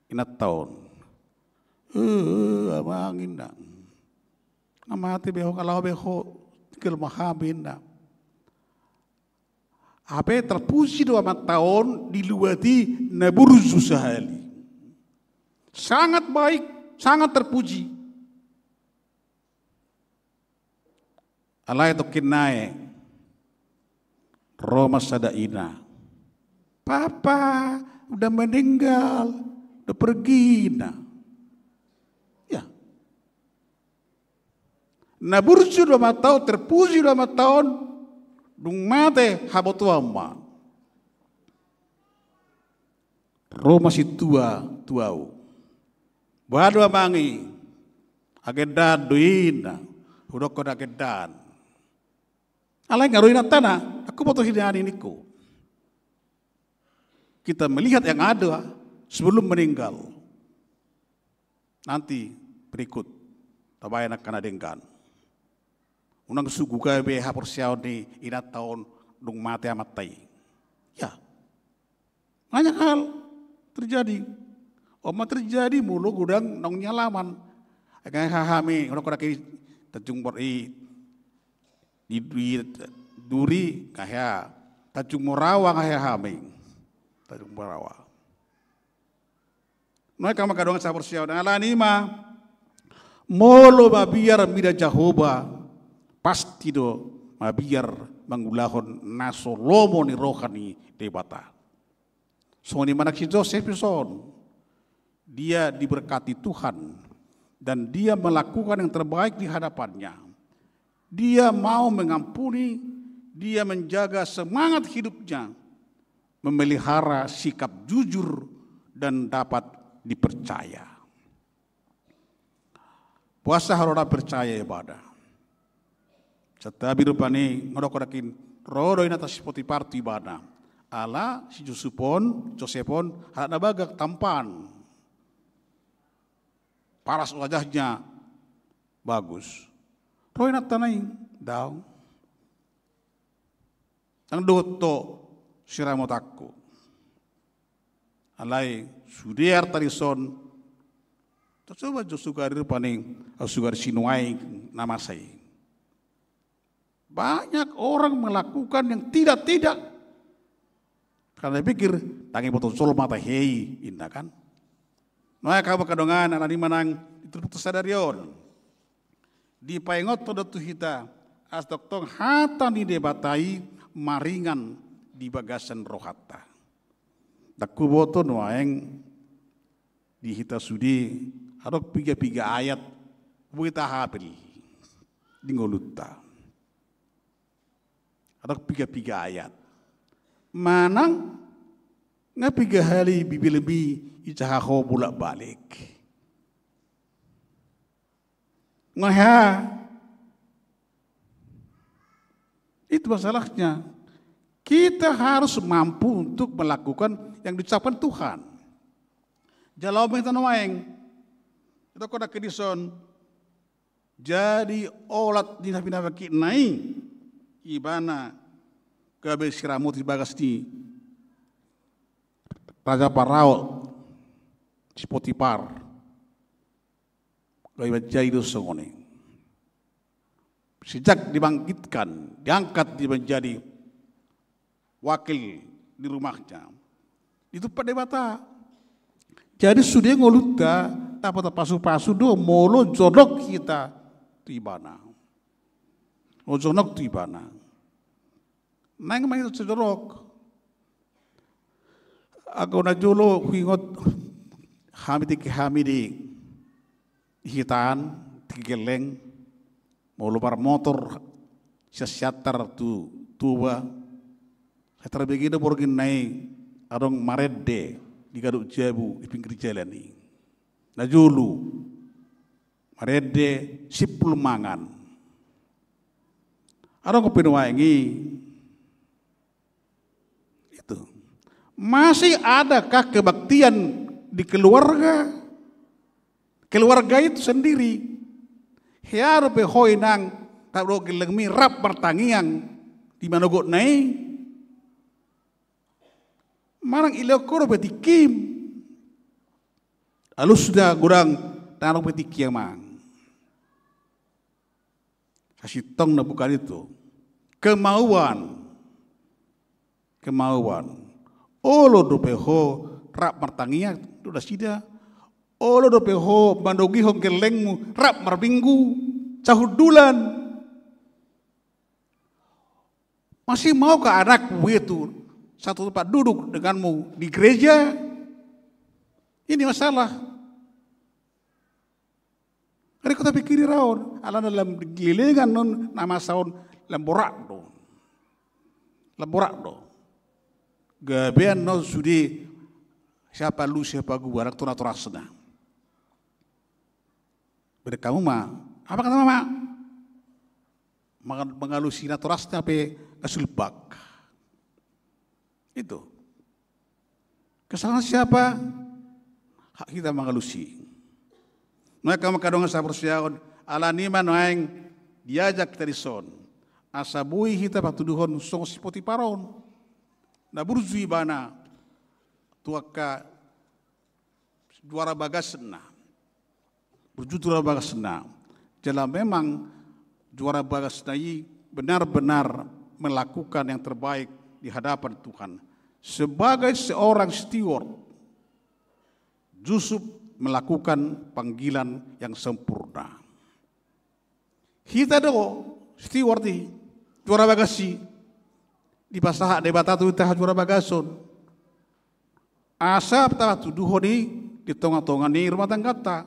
inat tahun. Abang indah. Amati beho kalau beho tinggal mahamin dah. Apa terpuji 2 tahun diluati naburzu sahali. Sangat baik, sangat terpuji. Alai tokin nae Roma sadaina. Papa udah meninggal, udah pergi nah. Ya. Naburzu 2 tahun, terpuji 2 tahun, dung mate habotuama. Roma si tuau. Badu amangi, agedan duina, udah kau agedan. Alai ngaruin tanah, aku butuh hidangan iniku. Kita melihat yang ada sebelum meninggal. Nanti berikut, tabayan akan adengkan. Unang sugu ka BH persiaw ni inat tahun dung mati amatai. Ya, banyak hal terjadi. Oma terjadi mulu gudang nong nyalaman. Akan hahami, orang kaki tajung beri di duri kaya tajung morawa kaya haming. Tajung morawa. Mereka makadong sa persiaw na alanima. Molo mabiar mida Jehovah. Pasti do mabiar mangulahon nasolomo ni rohani debata. So ni manak si Joseph son, dia diberkati Tuhan dan dia melakukan yang terbaik di hadapannya. Dia mau mengampuni, dia menjaga semangat hidupnya, memelihara sikap jujur dan dapat dipercaya. Puasa harus percaya ibadah. Setabi rupani ngodokodakin rodo ina tas Potifar tu ibadah. Ala si Josephon halat nabagak tampan. Paras wajahnya bagus. Roy na tanay daw. Ang doto siramotakko. Alay sudiar tarison. Coba Josugar rupani sugar sinuai nama saya. Banyak orang melakukan yang tidak. Karena pikir, tangi botol sol mata hei, indah kan? Nah, kamu kadongan, anak manang itu putus sadarion. Di paingot pada tu hita, as doktong hata ni debatai maringan di bagasan rohata. Takku boto nuaeng di hita sudi, adok 3 ayat, buita hapil, di ngoluta. Ada 3 ayat. Manang nga 3 hari bibi-lebi icahaho bulak balik. Ngaha. Itu masalahnya. Kita harus mampu untuk melakukan yang diucapkan Tuhan. Jalau minta noaeng. Itu kena kedison. Jadi olat di nabi-nabi naik. Ibana gabe siramut di bagas di Raja Parao si Potifar gabe jaido songone sejak dibangkitkan diangkat menjadi wakil di rumahnya itu pada bata jadi sudah ngoluta dapat pasu-pasu do molo jodok kita tibana ojonok tibana. Nang may sejorok. Ako na julo hingot hami di hitaan tigeleng mau luar motor sesiatar tu tua saya terbegini borgin naik adong marede di gaduk jabu di pinggir jalan ini na julu marede sipul mangan adong kepinuangi itu masih adakah kebaktian di keluarga itu sendiri hiaru pe hoi nang tado geleng mi rap pertangiang di mana go nai marang ilokoro betikim alus sudah kurang tanong betikim mang kasih tong na bukan itu kemauan olo do peho rap martangia sudah sida olo do peho bandogi ho gelengmu rap marbinggu cahudulan masih mau ke anakmu itu satu tempat duduk denganmu di gereja ini masalah hari kota pikiri raon ala dalam gilingan non nama saun lemborak do gabean no sudi siapa lu siapa gua anak tuna turasna beda kamu mah apa kata mama mengalusi naturasna pe kasulbak itu kesalahan siapa hak kita mengalusi mereka makadongan sa persiaon ala niman aing diajak kita dison asabui kita patuduhon song sipoti paron na burzui bana tuaka juara bagasna berjutura bagasna jala memang juara bagasna ini benar-benar melakukan yang terbaik di hadapan Tuhan sebagai seorang steward Yusuf melakukan panggilan yang sempurna kita do steward di juara bagasi di pasaha debatatu itah juara bagason asap tawa tuduhoni di tonga-tonga ni rumah tangga ta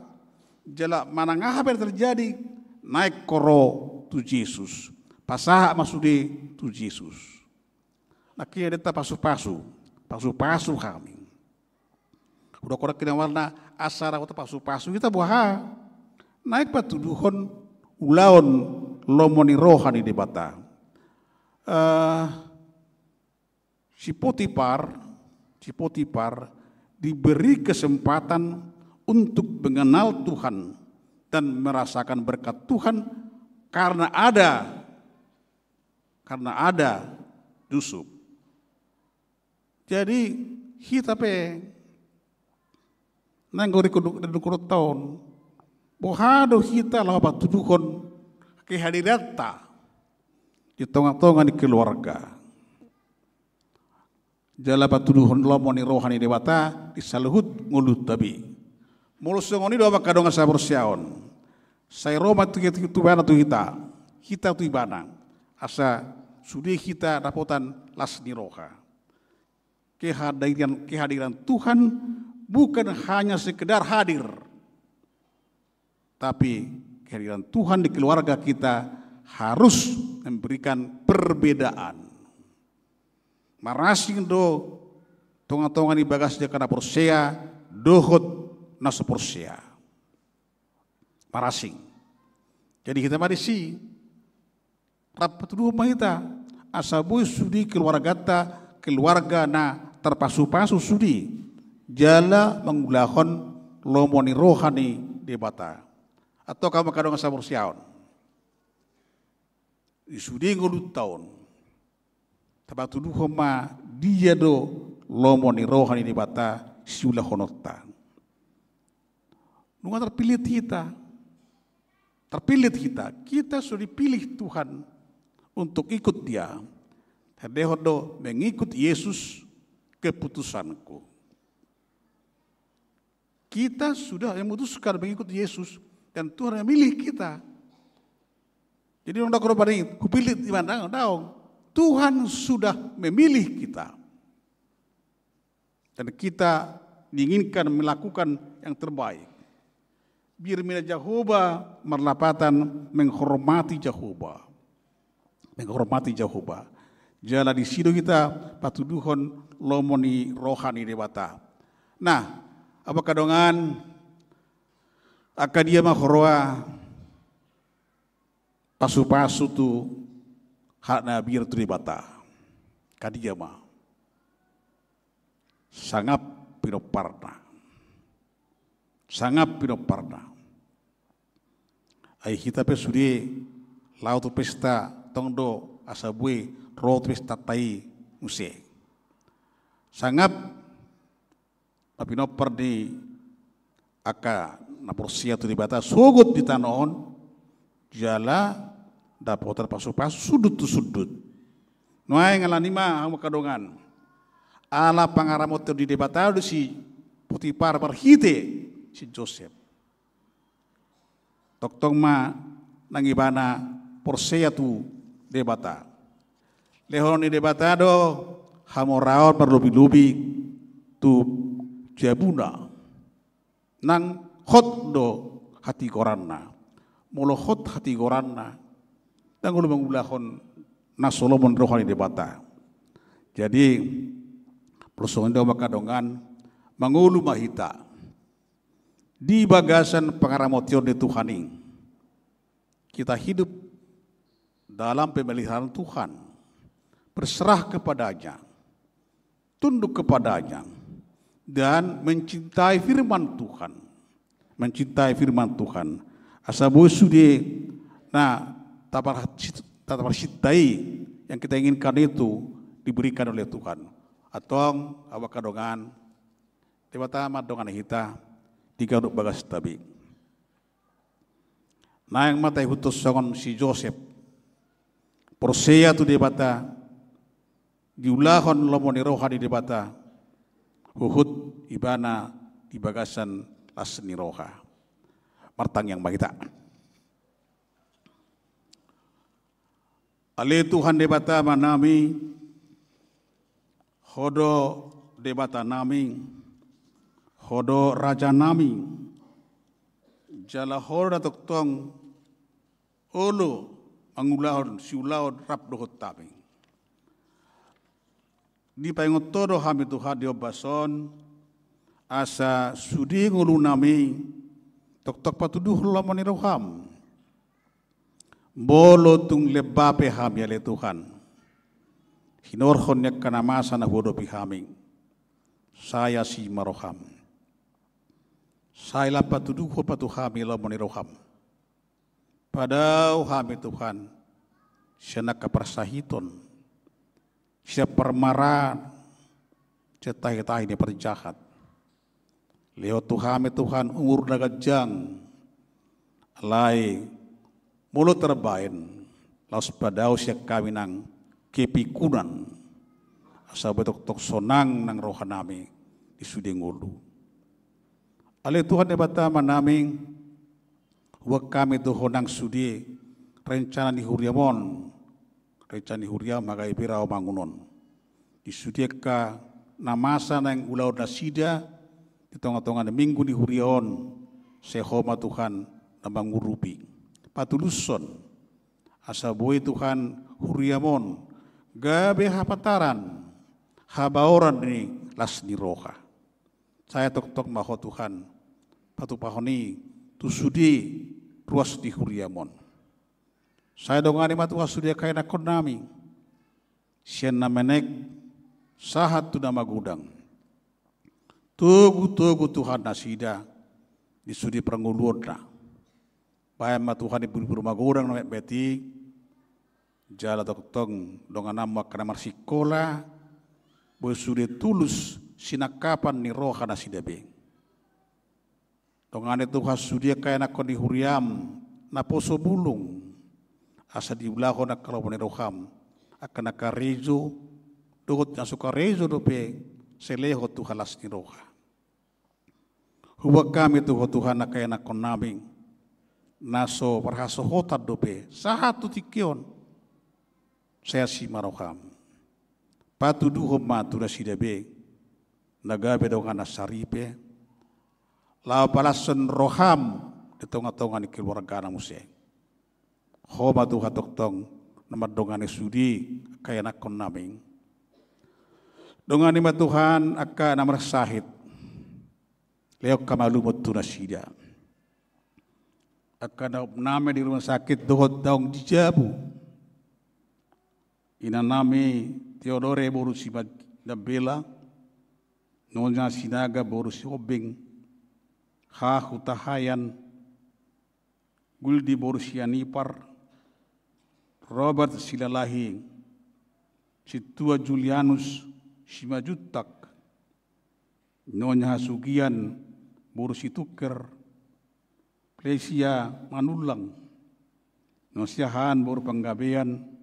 jala manangah apa yang terjadi naik koro tu Yesus pasaha masudi tu Yesus nakia deta pasu-pasu kami udah korek kena warna asara kota pasu-pasu kita buah naik patuduhon ulaon lomoni rohani debata si Potifar diberi kesempatan untuk mengenal Tuhan dan merasakan berkat Tuhan karena ada Yusuf. Jadi kita nanggori kuduk tahun bohado kita lah patuduhon kehadirata di tengah-tengah di keluarga. Jala patuduhon lomoni rohani dewata disaluhut ngulut tabi. Mulus ngoni doa makadonga sa bersiaon. Saya Roma tu bana tu kita tu ibana. Asa sudi kita dapotan lasni roha. Kehadiran Tuhan bukan hanya sekedar hadir. Tapi kehadiran Tuhan di keluarga kita harus memberikan perbedaan. Marasing do tonga-tonga di bagas dia kana porsea dohot naso porsea marasing jadi kita marisi rapat dulu mahita asabu sudi keluarga na terpasu-pasu sudi jala mengulahon lomoni rohani debata atau kamu kadang asa porsiaon isudi ngulut tahun tabatu duhoma dia do lomoni rohani debata siulah honota. Nunga terpilih kita sudah dipilih Tuhan untuk ikut Dia. Hadehodo mengikut Yesus keputusanku. Kita sudah memutuskan mengikut Yesus dan Tuhan memilih kita. Jadi orang korban ini, kupilih di mana? Tuhan sudah memilih kita. Dan kita diinginkan melakukan yang terbaik. Biar mina Jehovah merlapatan menghormati Jehovah. Menghormati Jehovah. Jala di situ kita patuduhon lomoni rohani debata. Nah, apa kadongan akadia mahoroa pasu-pasu tu hak nabir tu debata. Kadia mah sangat pinoparna. Sangat pinoparna. Ai kita pesudi laut pesta tongdo asabui road pesta tai muse. Sangat pinopar di aka na porsia tu dibata sugut di tanon jala dapotan pasu-pasu sudut tu sudut. Noai ngalanima ang makadongan. Ala pangaramot di debata si Potifar berhite si Joseph. Toktong ma nangibana porseya tu debata. Lehon di debata do hamoraon berlubi-lubi tu jabuna. Nang hot do hati koranna. Molo hot hati koranna. Dan ulu mengulahon na Solomon rohani debata. Jadi persoalan do makadongan mangulu mahita di bagasan pengaramotio di Tuhaning. Kita hidup dalam pemeliharaan Tuhan, berserah kepadanya, tunduk kepadanya, dan mencintai firman Tuhan. Mencintai firman Tuhan. Asabu sudi, nah tabar cintai yang kita inginkan itu diberikan oleh Tuhan. Atong awakadongan debata madongan hita tiga untuk bagas tabi. Na yang mata hutus songon si Joseph porseya tu debata diulahon lomoni rohani debata huhut ibana di bagasan lasni roha martang yang bagita. Ale Tuhan debata manami hodo debata nami, hodo raja nami, jala hoda toktong olo angulahon siulahon rap dohot tami. Di paingot todo hami Tuhan diobason asa sudi ngulu nami tok patuduh lamani roham. Bolo tung lebape hami ale Tuhan. Hinorhon yak kanamasa na hudo pihaming. Saya si maroham. Saya patuduh patuhami lamoni roham. Padau hami Tuhan. Siya nakapersahiton. Siya permaran. Siya tahi-tahi ni perjahat. Leo tuhami Tuhan umur nagajang. Alay mulut terbain. Laos padau siya kami nang kepikunan asa betok sonang nang roha nami di sudingulu. Ale Tuhan debata manaming huwag kami tuho nang sudi rencana ni Huriamon rencana ni Huriam magai pirao mangunon. Di sudi ka namasa nang ulaw na sida di tonga-tonga na minggu ni Hurion sehoma Tuhan na mangurupi. Patuluson asa buhay Tuhan Huriamon gabe hapataran habaoran ni lasni roha. Saya tok maho Tuhan patupahoni tusudi ruas di Huriamon. Saya dongani matu sudi kaya nakon nami. Sian namenek sahat tu nama gudang. Tugu Tuhan nasida di sudi peranguluan na. Bayam Tuhan di buru magudang namek beti jala toktong donganam makanamar sikola boy sudah tulus sinakapan ni roha na sidabe. Dongan itu hasudia kaya nakon di Huriam na poso bulung asa diulaho na kalau ni roham akan nakarejo dogot na suka rejo dope seleho tu halas ni roha. Huwag kami tu Tuhan na kaya nakon naming naso parhaso hotat dope sahatu tikion saya si maroham patuduhom matu na sidabe nagabe dongan asaripe, lau palasan roham di tonga-tonga ni keluarga na muse. Homa Tuhan toktong nama dongan sudi kaya nakon naming. Dongan ni Tuhan akka nama sahid. Leok kamalumot tu nasida. Akka nama di rumah sakit dohot daung dijabu. Ina nami Theodore borusi Nabela. Nonya sinaga borusi Obeng. Ha hutahayan. Guldi borusi Anipar. Robert Silalahi. Situa Julianus Simajutak. Nonya Hasugian borusi Tuker. Plesia Manulang. Nosiahan boru Panggabean.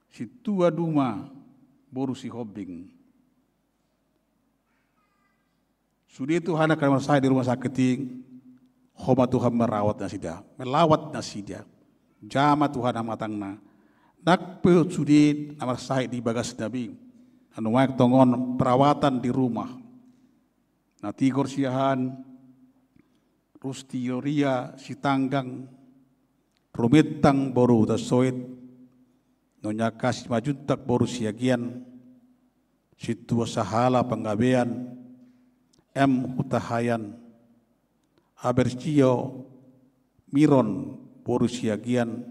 Situa Duma borusi Hobing. Sudi Tuhan akan saya di rumah sakit ting. Homa Tuhan merawat nasida, melawat nasida. Jama Tuhan amatangna. Nakpe sudi nama saya di bagas nabi. Anu waik tongon perawatan di rumah. Nati gorsiahan, Rustioria Sitanggang, Rumitang boru tasoit, Nonya kasih majuntak boru siagian, Situa sahala panggabean, M hutahayan, Abercio Miron boru siagian,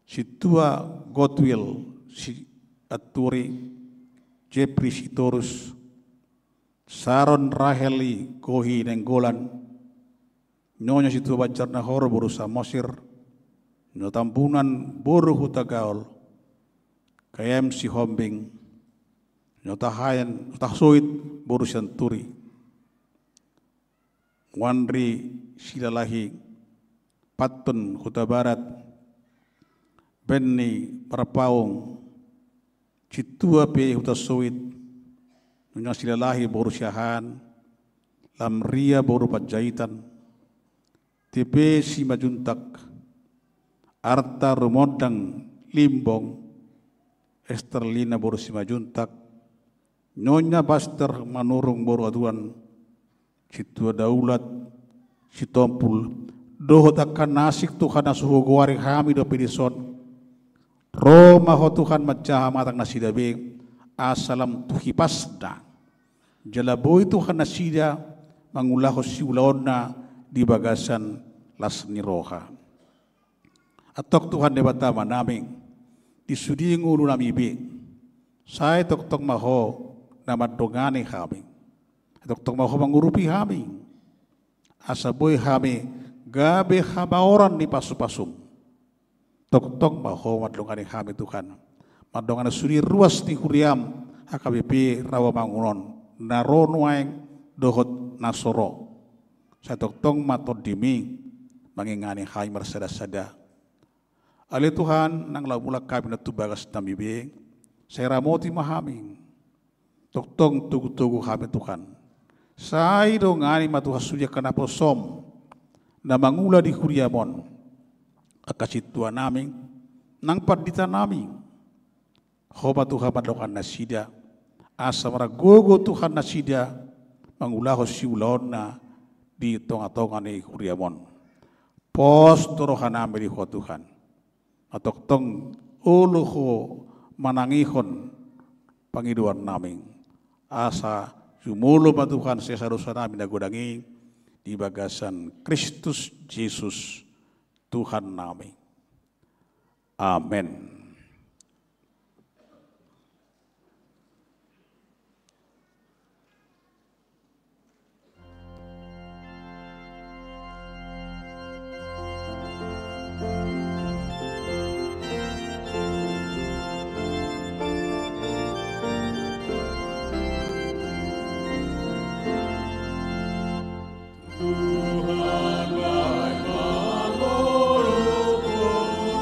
Situa Godwill si Aturi, Jepri Sitorus, Saron Raheli Kohi Nenggolan, Nyonya Situa Bajar Nahor boru Samosir, Nyotampunan boru hutagaol, KM si Hombing, Nyotahayan Nyotasoit boru Santuri, Wanri Silalahi, Patun Hutabarat, Benni Parapaung, Citua P Hutasoit, Nyonya Silalahi boru Syahan, Lamria boru Pajaitan, TP Simajuntak, Arta Rumodang Limbong, Esterlina boru Simajuntak, Nyonya Baster Manurung boru Aduan, Situa Daulat, Sitompul, dohot akan nasik Tuhan asuhu guari kami do pedison, Roma ho Tuhan macah matang nasidabe, asalam tuhi pasda, jalaboy Tuhan nasida, mangulaho siulaona di bagasan lasni roha. Atok Tuhan debatama naming, disudi ngulu nami be, saya tok maho nama dongane kami, tok maho mangurupi kami, asaboy kami gabe habaoran di pasu-pasum. Tok maho madongane kami Tuhan, madongane suri ruas di huriam, HKBP rawa mangunon, naron waeng dohot nasoro. Saya tok matod dimi, mangingani hai mersada-sada. Ali Tuhan nang laumula kami na tubagas namibe, saya ramoti mahaming. Tok tugu-tugu kami Tuhan. Saya dongani matuha suja kana posom, na mangula di huriamon. Akasitua naming, nang padita naming. Hoba Tuhan madokan nasida, asa maragogo Tuhan nasida, mangulaho siulon na di tonga-tonga ni huriamon. Pos torohan namin di Tuhan. Atok tong uluho manangihon pangiduan naming. Asa sumulo ba Tuhan sesarusan namin nagudangi di bagasan Kristus Yesus Tuhan namin. Amen. Tuhan baik, Maha Murukun,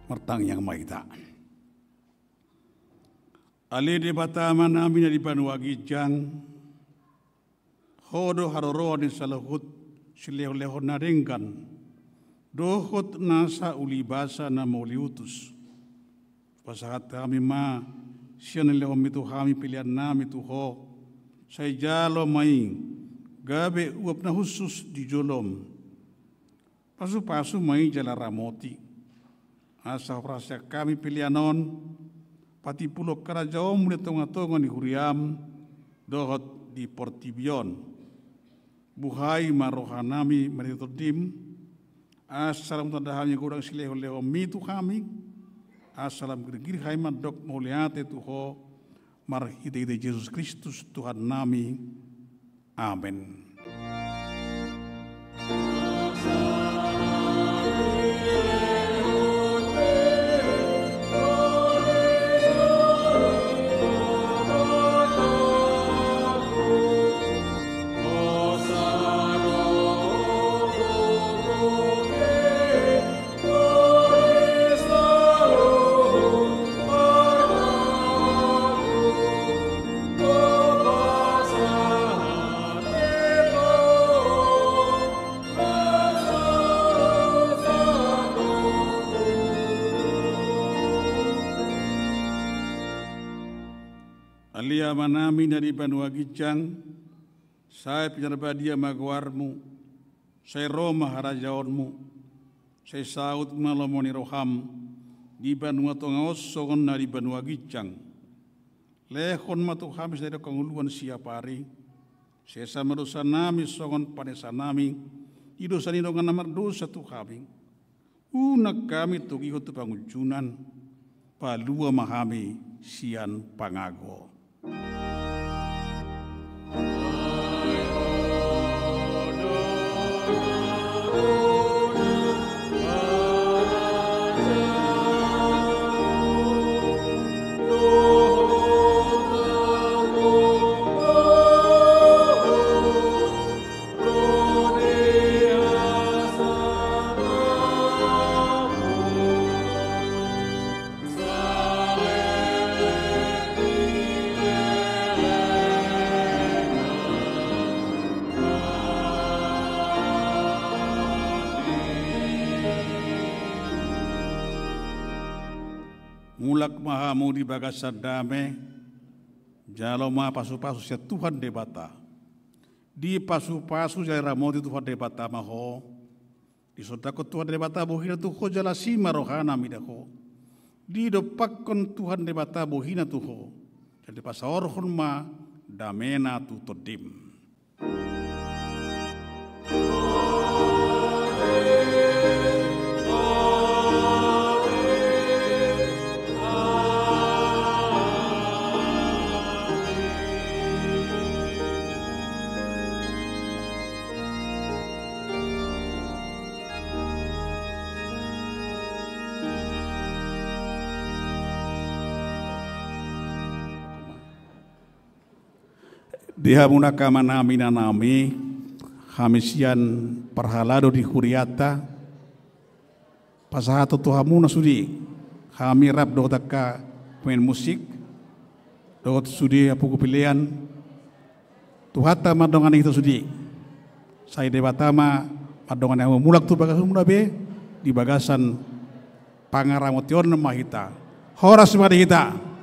Martang yang maita. Ali de batama namina di Banuagi Jang. Hodo haroro di salahut sileh-leh naringkan. Dohot nasa ulibasa na mauliutus. Pasahat kami ma siya nilehom itu kami pilihan nami itu ho. Saya jalo maing gabe uap na khusus di jolom. Pasu-pasu maing jala ramoti. Asa prasya kami pilihanon. Pati pulau Karajaom mulai tonga-tonga di Huriam, dohot di Portibion. Buhai marohanami meritodim, asalam tadahamnya kurang sileh-leho mitu kami, asalam giri-giri haiman dok muliate tuho, marhite Yesus Kristus Tuhan nami. Amin. Alia manami dari Banuagi Jang, saya penyerbadia magwarmu, saya Roma harajaonmu, saya saud malomoni roham, di Banua Tongaos songon dari Banuagi Jang. Lehon matu habis dari kanguluan siapari, saya sama dosa nami songon panesa nami, idosa ni dongan namar dosa tu kami. Unak kami tu ikut pangujunan, palua mahami sian pangago. Mulak mahamu di bagasan dame, jalo ma pasu-pasu ya Tuhan debata. Di pasu-pasu jaya ramoti Tuhan debata maho. Di sodako Tuhan debata bohina tuho jala sima rohana midaho. Di dopakon Tuhan debata bohina tuho. Jadi pasaorhon ma damena tu todim. Dia munakama nami nanami hamisian parhalado di Huriata pasahato tuhamuna sudi kami rap dotaka main musik dot sudi apuku pilihan tuhata madongan itu sudi saya debatama madongan yang mulak tu bagasumuna be di bagasan pangaramotion mahita horas mari kita